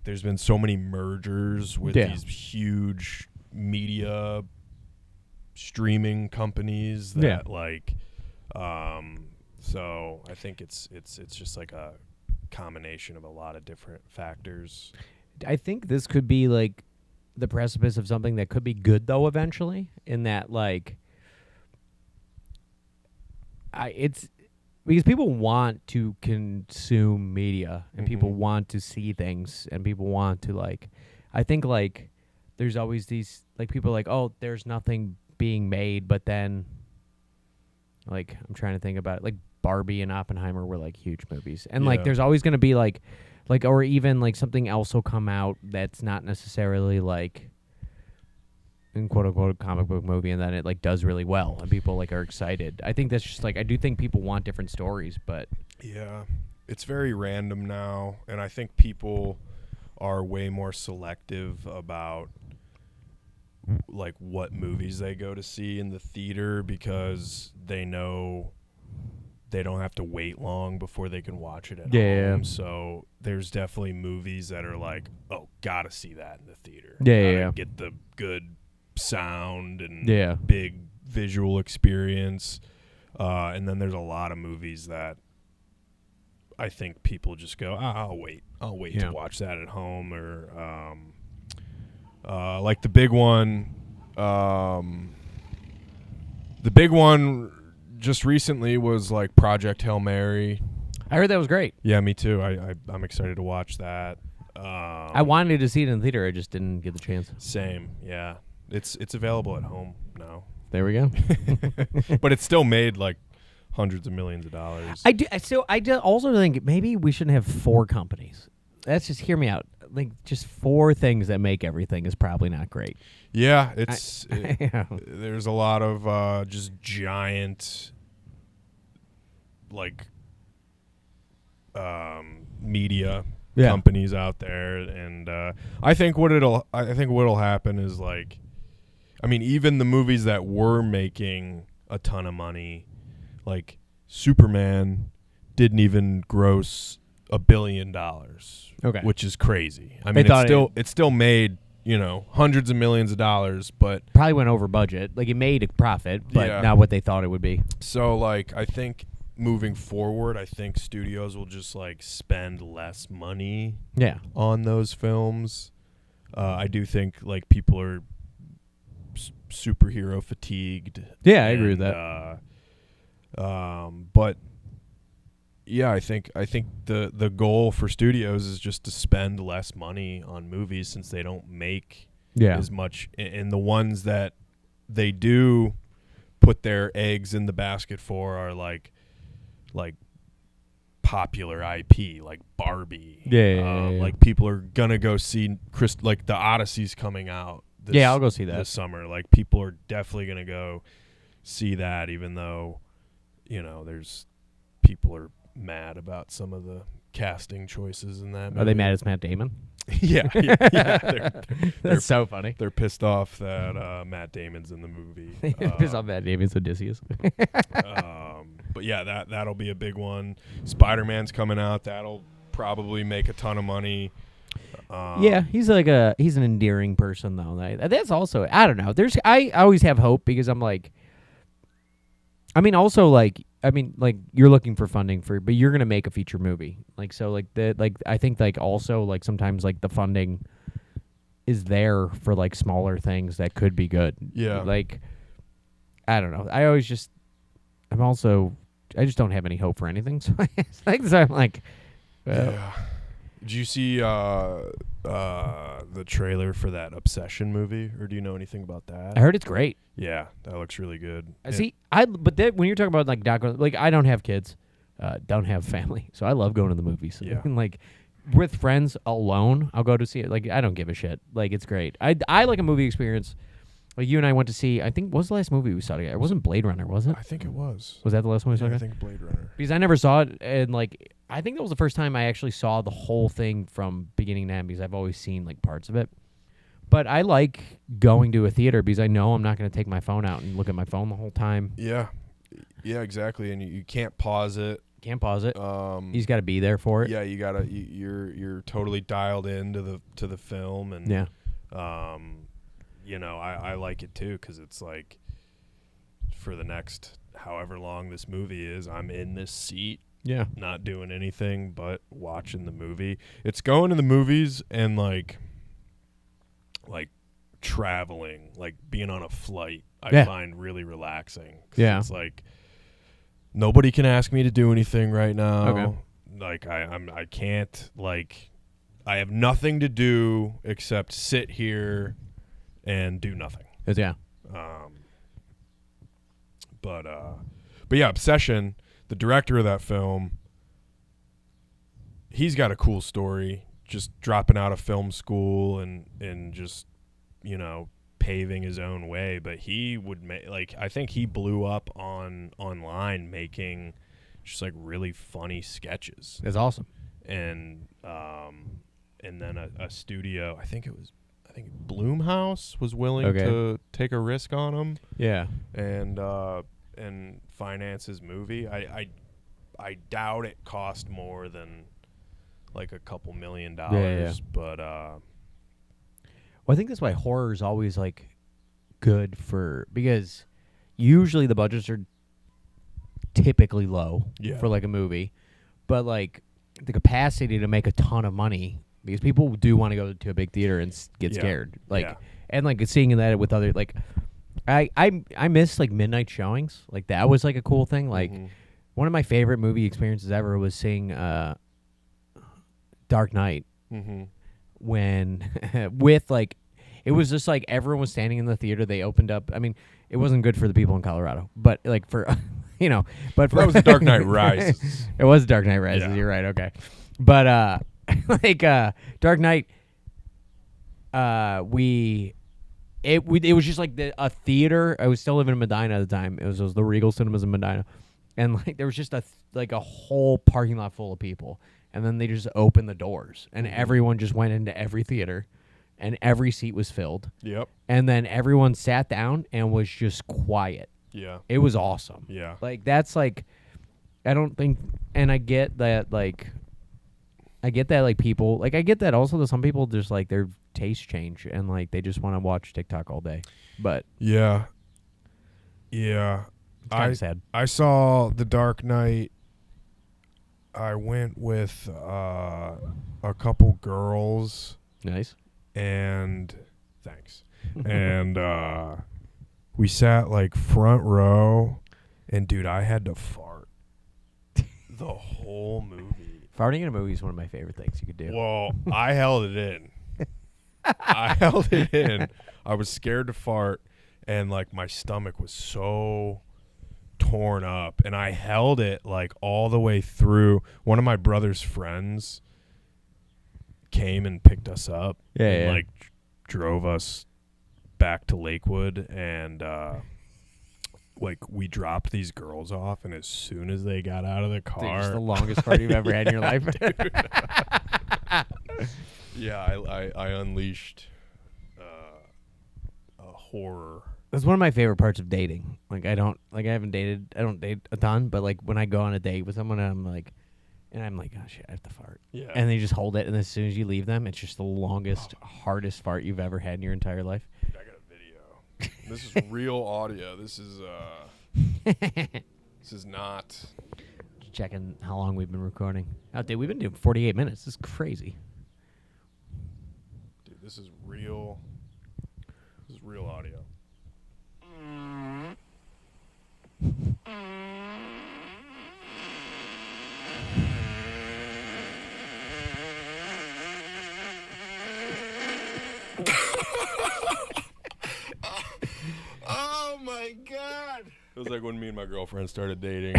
there's been so many mergers with these huge media streaming companies that like so I think it's just like a combination of a lot of different factors. I think this could be like the precipice of something that could be good though eventually, in that like it's because people want to consume media and people want to see things and people want to like I think like there's always these like people are like, oh, there's nothing being made, but then like I'm trying to think about it, like Barbie and Oppenheimer were like huge movies, and like there's always going to be like or even like something else will come out that's not necessarily like in quote unquote comic book movie, and then it like does really well and people like are excited. I think that's just like I do think people want different stories, but yeah, it's very random now, and I think people are way more selective about like what movies they go to see in the theater because they know they don't have to wait long before they can watch it at home. So there's definitely movies that are like, oh, gotta see that in the theater. Get the good sound and big visual experience. And then there's a lot of movies that I think people just go, I'll wait to watch that at home. Or like the big one just recently was like Project Hail Mary. I heard that was great. Yeah, me too. I'm excited to watch that. I wanted to see it in the theater. I just didn't get the chance. Same, yeah. It's available at home now. There we go. But it's still made like hundreds of millions of dollars. I do also think maybe we shouldn't have 4 companies. That's just hear me out. Like just 4 things that make everything is probably not great. Yeah, there's a lot of just giant like media companies out there, and I think what'll happen is like, I mean, even the movies that were making a ton of money, like Superman, didn't even gross $1 billion. Okay, which is crazy. I mean, it still made hundreds of millions of dollars, but probably went over budget. Like it made a profit, but not what they thought it would be. So like I think moving forward, I think studios will just like spend less money on those films. I do think like people are superhero fatigued. Yeah, I agree with that. But yeah, I think the goal for studios is just to spend less money on movies since they don't make as much, and the ones that they do put their eggs in the basket for are like popular IP, like Barbie. Like people are gonna go see like the Odyssey's coming out. I'll go see that this summer. Like people are definitely gonna go see that, even though there's people are mad about some of the casting choices in that movie. Are they mad it's Matt Damon? Yeah. That's so funny. They're pissed off that Matt Damon's in the movie. Pissed off Matt Damon's Odysseus. But yeah, that'll be a big one. Spider-Man's coming out. That'll probably make a ton of money. He's an endearing person though. That's also, I don't know. I always have hope because I'm like, you're looking for funding but you're gonna make a feature movie. Like so, like I think like also like sometimes like the funding is there for like smaller things that could be good. Yeah. Like I don't know. I just don't have any hope for anything. So I'm like, well. Yeah. Did you see the trailer for that Obsession movie, or do you know anything about that? I heard it's great. Yeah, that looks really good. But when you're talking about like I don't have kids, don't have family, so I love going to the movies. Yeah. Like with friends alone, I'll go to see it. Like I don't give a shit. Like it's great. I like a movie experience. Like you and I went to see, I think, what was the last movie we saw together? It wasn't Blade Runner, was it? I think it was. Was that the last one we saw together? I think Blade Runner. Because I never saw it, and like I think that was the first time I actually saw the whole thing from beginning to end, because I've always seen like parts of it. But I like going to a theater because I know I'm not going to take my phone out and look at my phone the whole time. Yeah, exactly. And you can't pause it. Can't pause it. You just got to be there for it. Yeah, you gotta. You're totally dialed into the film, and yeah. I like it too because it's like for the next however long this movie is, I'm in this seat Yeah. not doing anything but watching the movie. It's going to the movies and like traveling, like being on a flight. I find really relaxing. 'Cause it's like nobody can ask me to do anything right now. Okay. Like I can't, like I have nothing to do except sit here and do nothing. Yeah. But yeah, Obsession, the director of that film, he's got a cool story. Just dropping out of film school and just, you know, paving his own way. But he would make, like, I think he blew up online making just like really funny sketches. That's awesome. And then a studio, I think Blumhouse was willing to take a risk on him. Yeah. And finance his movie. I doubt it cost more than like a couple $1 million. But well, I think that's why horror is always like good because usually the budgets are typically low for like a movie, but like the capacity to make a ton of money, because people do want to go to a big theater and get scared, like and like seeing that with other, like I miss like midnight showings. Like that was like a cool thing. Like one of my favorite movie experiences ever was seeing Dark Knight when with like it was just like everyone was standing in the theater. They opened up. I mean, it wasn't good for the people in Colorado, but like for you know, but for that was the Dark Knight Rises. It was Dark Knight Rises. Yeah. You're right. Okay, but like Dark Knight, it was just like a theater. I was still living in Medina at the time. It was the Regal Cinemas in Medina, and like there was just a whole parking lot full of people, and then they just opened the doors, and everyone just went into every theater, and every seat was filled. Yep. And then everyone sat down and was just quiet. Yeah. It was awesome. Yeah. Like that's like, I don't think, and I get that like people, like I get that also that some people just like their taste change and like they just want to watch TikTok all day. But yeah. It's kind of sad. I saw The Dark Knight. I went with a couple girls. Nice. And thanks. And we sat like front row, and dude, I had to fart the whole movie. Farting in a movie is one of my favorite things you could do. Well, I held it in. I was scared to fart, and like my stomach was so torn up, and I held it like all the way through. One of my brother's friends came and picked us up like drove us back to Lakewood, and like we dropped these girls off, and as soon as they got out of the car, dude, it's the longest fart you've ever had in your life. Yeah, I unleashed a horror. That's one of my favorite parts of dating. Like I don't date a ton, but like when I go on a date with someone, I'm like, oh shit, I have to fart. Yeah. And they just hold it, and as soon as you leave them, it's just the longest, hardest fart you've ever had in your entire life. I got a video. This is real audio. This is this is not. Just checking how long we've been recording. Oh, dude, we've been doing 48 minutes. This is crazy. Dude, this is real. This is real audio. Oh my God. It was like when me and my girlfriend started dating.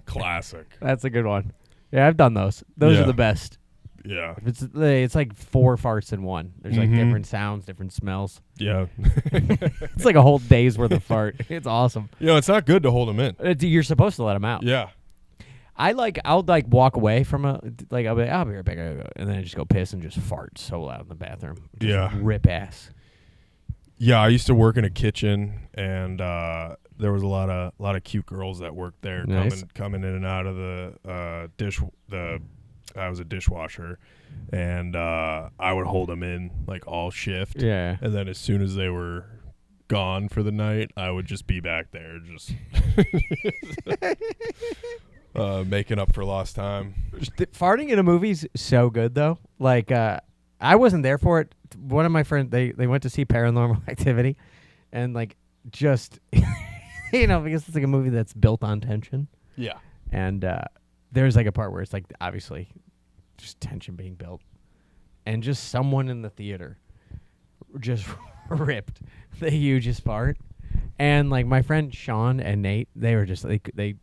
Classic. That's a good one. Yeah, I've done those. Those are the best. Yeah. It's like 4 farts in one. There's like different sounds, different smells. Yeah. It's like a whole day's worth of fart. It's awesome. You know, it's not good to hold them in. You're supposed to let them out. Yeah. I'll walk away from I'll be right back, and then I just go piss and just fart so loud in the bathroom. Just rip ass. Yeah, I used to work in a kitchen, and there was a lot of cute girls that worked there, nice. coming in and out of the dish. I was a dishwasher, and I would hold them in like all shift. Yeah, and then as soon as they were gone for the night, I would just be back there, just making up for lost time. Farting in a movie's so good though. Like I wasn't there for it. One of my friends they went to see Paranormal Activity, and like just because it's like a movie that's built on tension. Yeah. And there's like a part where it's like obviously just tension being built, and just someone in the theater just ripped the hugest fart. And like my friend Sean and Nate, they were just like they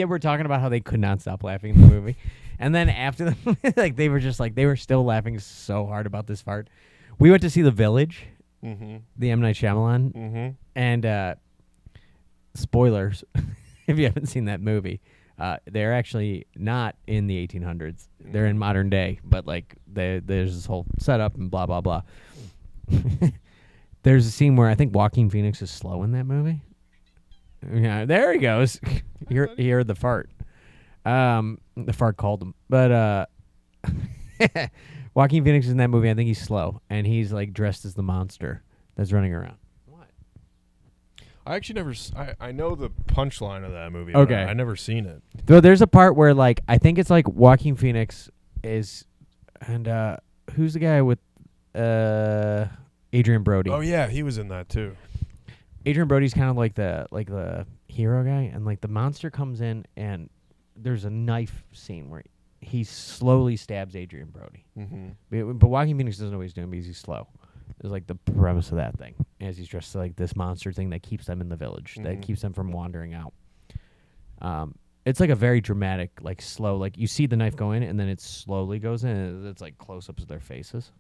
were talking about how they could not stop laughing in the movie. And then after the movie, like they were still laughing so hard about this fart. We went to see The Village, the M. Night Shyamalan, and spoilers if you haven't seen that movie. They're actually not in the 1800s. They're in modern day, but like there's this whole setup and blah blah blah. There's a scene where I think Joaquin Phoenix is slow in that movie. Yeah, there he goes. He heard the fart. The fart called him. But Joaquin Phoenix is in that movie. I think he's slow, and he's like dressed as the monster that's running around. What? I actually never. I know the punchline of that movie. Okay, I never seen it. Though there's a part where like I think it's like Joaquin Phoenix is, and who's the guy with Adrian Brody? Oh yeah, he was in that too. Adrian Brody's kind of like the hero guy, and like the monster comes in, and there's a knife scene where he slowly stabs Adrian Brody. But Joaquin Phoenix doesn't know what he's doing because he's slow. It's like the premise of that thing, as he's dressed like this monster thing that keeps them in the village, that keeps them from wandering out. It's like a very dramatic, like slow, like you see the knife go in, and then it slowly goes in, and it's like close-ups of their faces.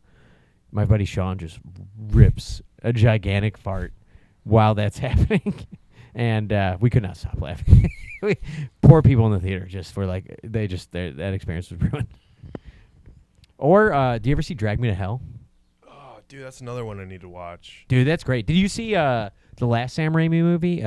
My buddy Sean just rips a gigantic fart while that's happening, and we could not stop laughing. Poor people in the theater just were like, that experience was ruined. Or do you ever see Drag Me to Hell? Oh, dude, that's another one I need to watch. Dude, that's great. Did you see the last Sam Raimi movie?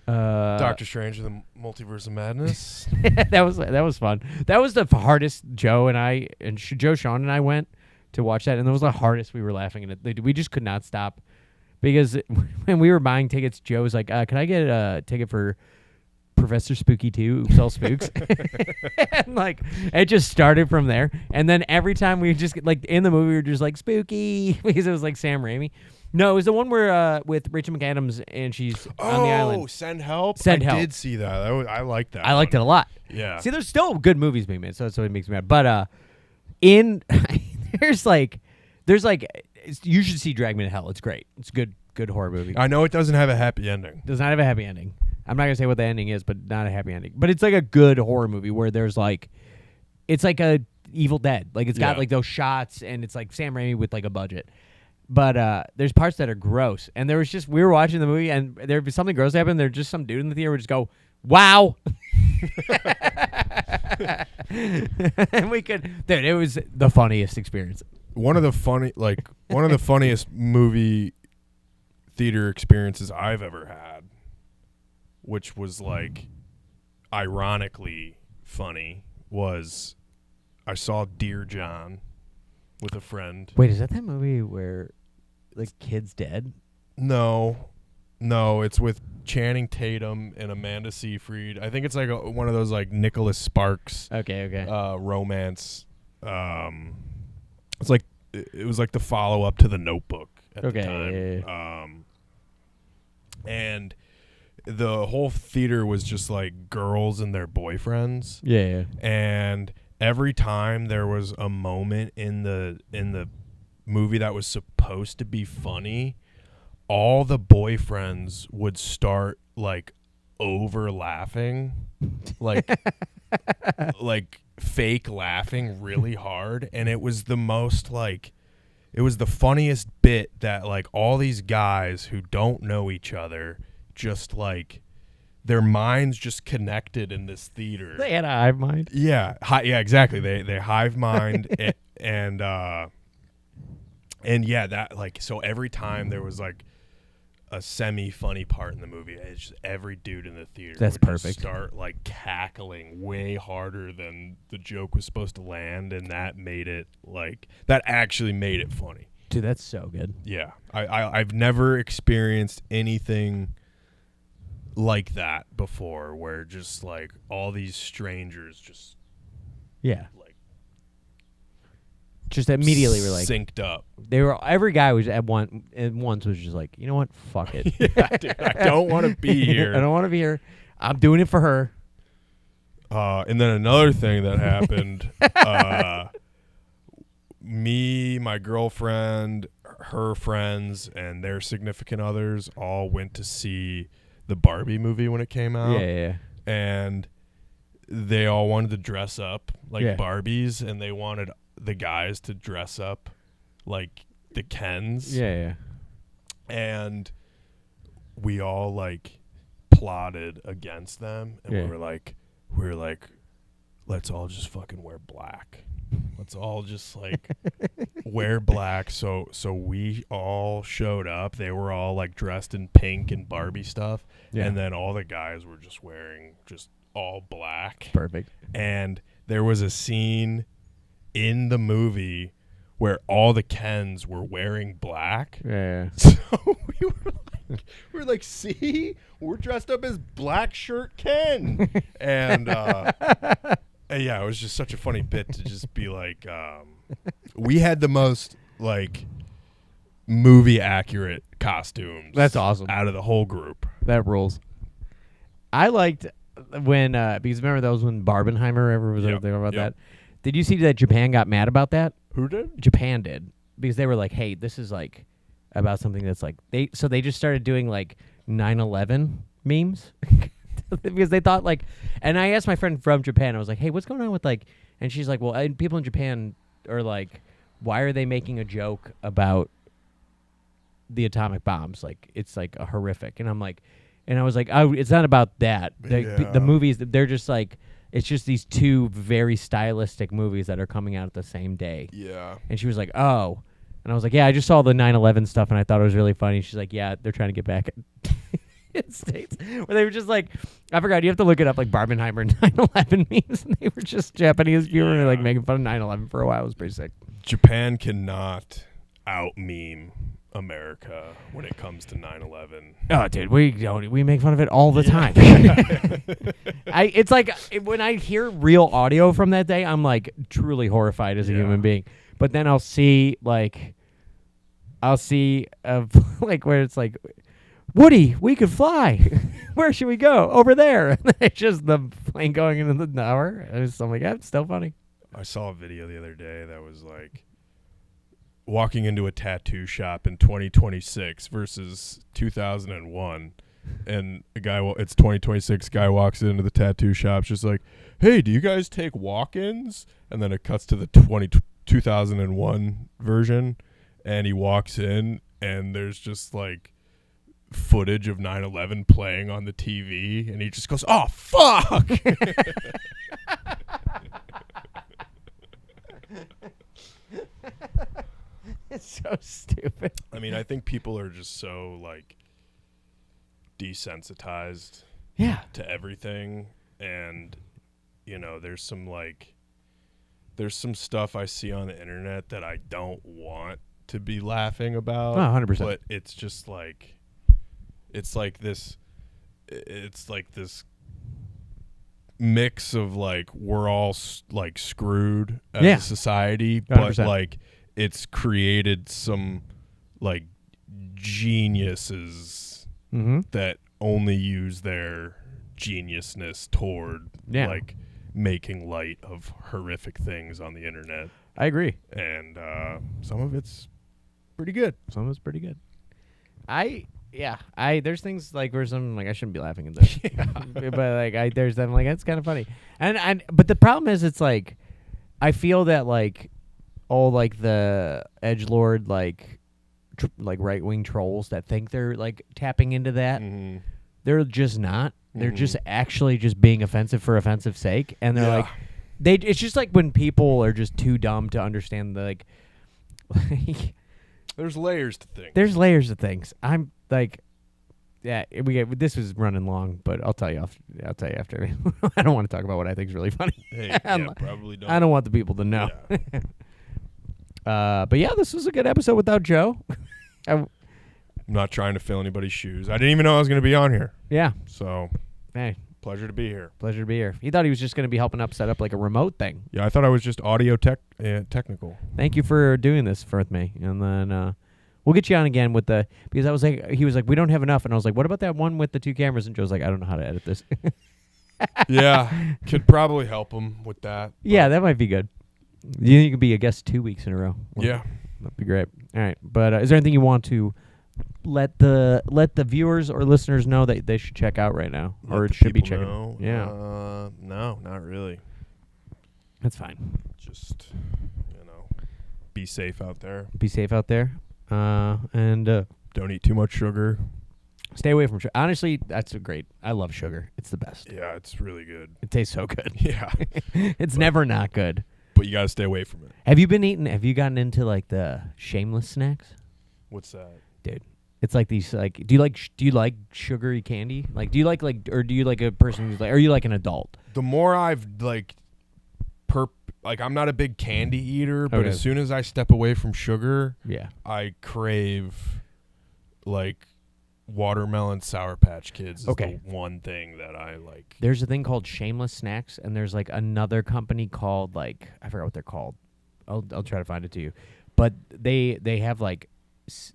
Doctor Strange and the Multiverse of Madness. that was fun. That was the hardest. Joe, Sean, and I went to watch that, and that was the hardest. We were laughing, and we just could not stop because when we were buying tickets, Joe was like, "Can I get a ticket for Professor Spooky 2? Oops, All Spooks." And like it just started from there, and then every time we just like in the movie, we were just like spooky because it was like Sam Raimi. No, it was the one where with Rachel McAdams and she's on the island. Oh, Send Help. Send I Help. did see that. I liked that. I liked it a lot. Yeah. See, there's still good movies being made, so that's what makes me mad. But there's like you should see Drag Me to Hell. It's great. It's a good horror movie. I know it doesn't have a happy ending. Does not have a happy ending. I'm not gonna say what the ending is, but not a happy ending. But it's like a good horror movie where there's like, it's like a Evil Dead. Like it's got like those shots, and it's like Sam Raimi with like a budget. But there's parts that are gross, and there was just we were watching the movie, and there was something gross happen. There's just some dude in the theater would just go, "Wow," and we could, dude. It was the funniest experience. One of the funniest movie theater experiences I've ever had, which was like ironically funny, was I saw Dear John with a friend. Wait, is that movie where like kid's dead? No, it's with Channing Tatum and Amanda Seyfried. I think it's like one of those like Nicholas Sparks romance. It's like it was like the follow up to The Notebook at the time. Yeah. And the whole theater was just like girls and their boyfriends. Yeah. And every time there was a moment in the movie that was supposed to be funny, all the boyfriends would start like over laughing, like like fake laughing really hard, and it was the most like it was the funniest bit that like all these guys who don't know each other just like their minds just connected in this theater. They had a hive mind. Yeah, exactly. They hive mind and yeah, that like so every time there was like a semi-funny part in the movie, it's just every dude in the theater That's would perfect. just start like cackling way harder than the joke was supposed to land, and that made it like that actually made it funny. Dude, that's so good. Yeah, I've never experienced anything like that before, where just like all these strangers just Yeah. like Just immediately we're like synced up. they were every guy was at once was just like, you know what? Fuck it. Yeah, dude, I don't want to be here. I don't want to be here. I'm doing it for her. And then another thing that happened, me, my girlfriend, her friends, and their significant others all went to see the Barbie movie when it came out. Yeah. And they all wanted to dress up like Yeah. Barbies, and they wanted the guys to dress up like the Kens. Yeah. And we all like plotted against them, and Yeah. we were like, let's all just fucking wear black. Let's all just like wear black. So we all showed up. They were all like dressed in pink and Barbie stuff. Yeah. And then all the guys were just wearing just all black. Perfect. And there was a scene in the movie where all the Kens were wearing black. Yeah. So we were like, see, we're dressed up as black shirt Ken. And yeah, it was just such a funny bit to just be like, we had the most like movie accurate costumes. That's awesome. Out of the whole group. That rules. I liked when because remember that was when Barbenheimer ever was Yep, there about yep. that. Did you see that Japan got mad about that? Who did? Japan did, because they were like, "Hey, this is like about something that's like they." So they just started doing like 9/11 memes because they thought like. And I asked my friend from Japan, I was like, "Hey, what's going on with like?" And she's like, "Well, and people in Japan are like, why are they making a joke about the atomic bombs? Like it's like a horrific." And I'm like, and I was like, "Oh, it's not about that. The movies, they're just like." It's just these two very stylistic movies that are coming out at the same day. Yeah. And she was like, oh. And I was like, yeah, I just saw the 9/11 stuff, and I thought it was really funny. She's like, yeah, they're trying to get back at States. Where they were just like, I forgot, you have to look it up, like Barbenheimer and 9/11 memes. And they were just Japanese people were like making fun of 9/11 for a while. It was pretty sick. Japan cannot out-meme America when it comes to 9/11. Oh, dude, we make fun of it all the time. It's like when I hear real audio from that day, I'm like truly horrified as a human being. But then I'll see like where it's like, Woody, we could fly. Where should we go? Over there. It's just the plane going into the tower. And I'm like, yeah, it's still funny. I saw a video the other day that was like walking into a tattoo shop in 2026 versus 2001, and a guy, it's 2026, guy walks into the tattoo shop just like, hey, do you guys take walk-ins? And then it cuts to the 2001 version, and he walks in, and there's just like footage of 9/11 playing on the TV, and he just goes, oh fuck. It's so stupid. I mean, I think people are just so like desensitized to everything, and you know, there's some stuff I see on the internet that I don't want to be laughing about. 100%. But it's just like it's like this mix of like we're all like screwed as a society, 100%. but like it's created some like geniuses that only use their geniusness toward like making light of horrific things on the internet. I agree. And some of it's pretty good. Some of it's pretty good. There's things like where some like I shouldn't be laughing at this, but like there's them like it's kind of funny, but the problem is it's like I feel that like all like the edgelord like right wing trolls that think they're like tapping into that, they're just not. They're just actually just being offensive for offensive sake, and they're like it's just like when people are just too dumb to understand the like there's layers to things. There's layers of things. I'm like, this was running long, but I'll tell you after. I don't want to talk about what I think is really funny. Hey, probably don't. I don't want the people to know. Yeah. But yeah, this was a good episode without Joe. I'm not trying to fill anybody's shoes. I didn't even know I was going to be on here. Yeah. So, Hey, pleasure to be here. pleasure to be here. He thought he was just going to be helping set up like a remote thing. Yeah, I thought I was just audio technical. Thank you for doing this with me. And then we'll get you on again with because I was like, he was like, we don't have enough. And I was like, what about that one with the 2 cameras? And Joe's like, I don't know how to edit this. Yeah, could probably help him with that. Yeah, that might be good. You think you could be a guest 2 weeks in a row? Yeah. That'd be great. All right. But is there anything you want to let the viewers or listeners know that they should check out right now? Let Or the should be people checking? know. Yeah. No, not really. That's fine. Just, be safe out there. Be safe out there. And Don't eat too much sugar. stay away from sugar. Honestly, that's great. I love sugar. It's the best. Yeah, it's really good. It tastes so good. Yeah. It's never not good. But you got to stay away from it. Have you gotten into like the shameless snacks? What's that? Dude, it's like these do you like sugary candy? Like do you like or do you like a person who's like, are you like an adult? The more I've I'm not a big candy eater, but as soon as I step away from sugar, Yeah. I crave like watermelon Sour Patch Kids is Okay. the one thing that I like. There's a thing called Shameless Snacks, and there's like another company called I forgot what they're called. I'll try to find it to you, but they have like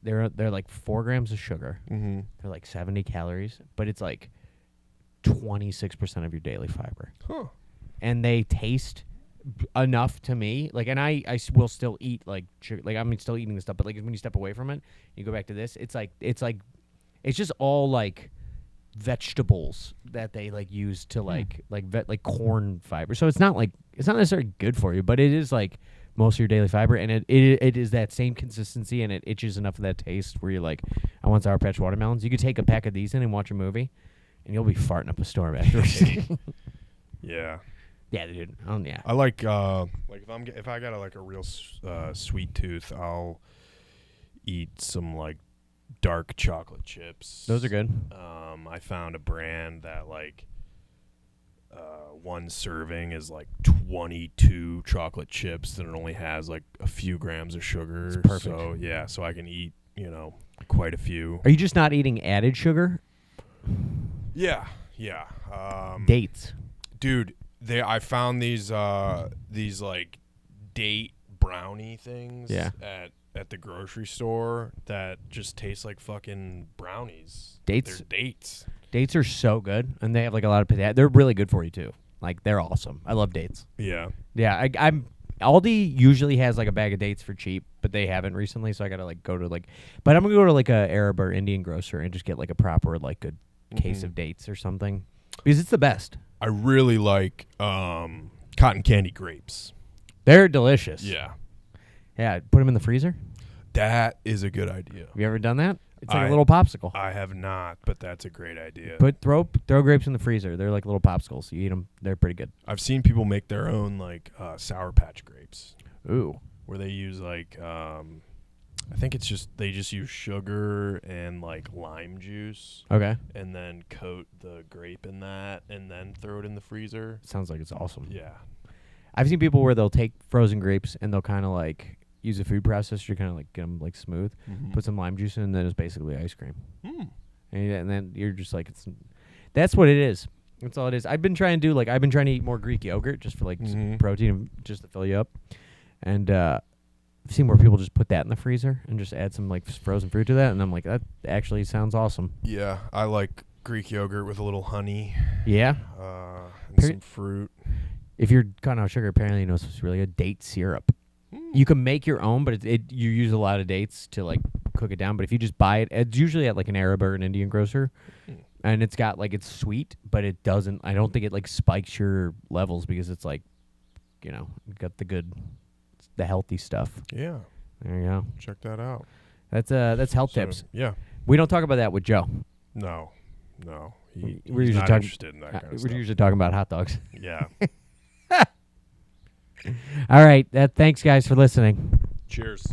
they're like 4 grams of sugar. Mm-hmm. They're like 70 calories, but it's like 26% of your daily fiber. Huh. And they taste enough to me. Like, and I will still eat like sugar. Like I'm still eating this stuff, but like when you step away from it, you go back to this. It's just all like vegetables that they like use to like corn fiber. So it's not necessarily good for you, but it is like most of your daily fiber, and it is that same consistency, and it itches enough of that taste where you're like, I want Sour Patch watermelons. You could take a pack of these in and watch a movie, and you'll be farting up a storm afterwards. Yeah. Yeah, dude. Yeah. I like if I got a real sweet tooth, I'll eat some like dark chocolate chips. Those are good. I found a brand that like one serving is like 22 chocolate chips, and it only has like a few grams of sugar. It's perfect. So yeah, so I can eat quite a few. Are you just not eating added sugar? Yeah. Dates. Dude, I found these like date brownie things at the grocery store that just taste like fucking brownies. Dates? They're dates. Dates are so good, and they have like a lot of potato. They're really good for you too. Like they're awesome. I love dates. Yeah. Yeah, I'm Aldi usually has like a bag of dates for cheap, but they haven't recently, so I gotta like go to like. But I'm gonna go to like a Arab or Indian grocer and just get like a proper like good case of dates or something, because it's the best. I really like cotton candy grapes. They're delicious. Yeah. Yeah, put them in the freezer. That is a good idea. Have you ever done that? It's like a little popsicle. I have not, but that's a great idea. Throw grapes in the freezer. They're like little popsicles. You eat them. They're pretty good. I've seen people make their own like Sour Patch grapes. Ooh. Where they use like I think they just use sugar and like lime juice. Okay. And then coat the grape in that and then throw it in the freezer. Sounds like it's awesome. Yeah. I've seen people where they'll take frozen grapes and they'll kind of like use a food processor to kind of like get them like smooth, put some lime juice in, and then it's basically ice cream. And then you're just like, that's what it is. That's all it is. I've been trying to eat more Greek yogurt just for like some protein, just to fill you up. And I've seen more people just put that in the freezer and just add some like frozen fruit to that, and I'm like, that actually sounds awesome. Yeah, I like Greek yogurt with a little honey. Yeah. And some fruit. If you're cutting out sugar, apparently you know what's really good? Date syrup. You can make your own, but you use a lot of dates to like cook it down. But if you just buy it, it's usually at like an Arab or an Indian grocer, and it's got like, it's sweet, but it doesn't. I don't think it like spikes your levels because it's like, got the healthy stuff. Yeah. There you go. Check that out. That's health tips. Yeah. We don't talk about that with Joe. No. We're He's usually not interested in that kind of stuff. We're usually talking about hot dogs. Yeah. All right. Thanks, guys, for listening. Cheers.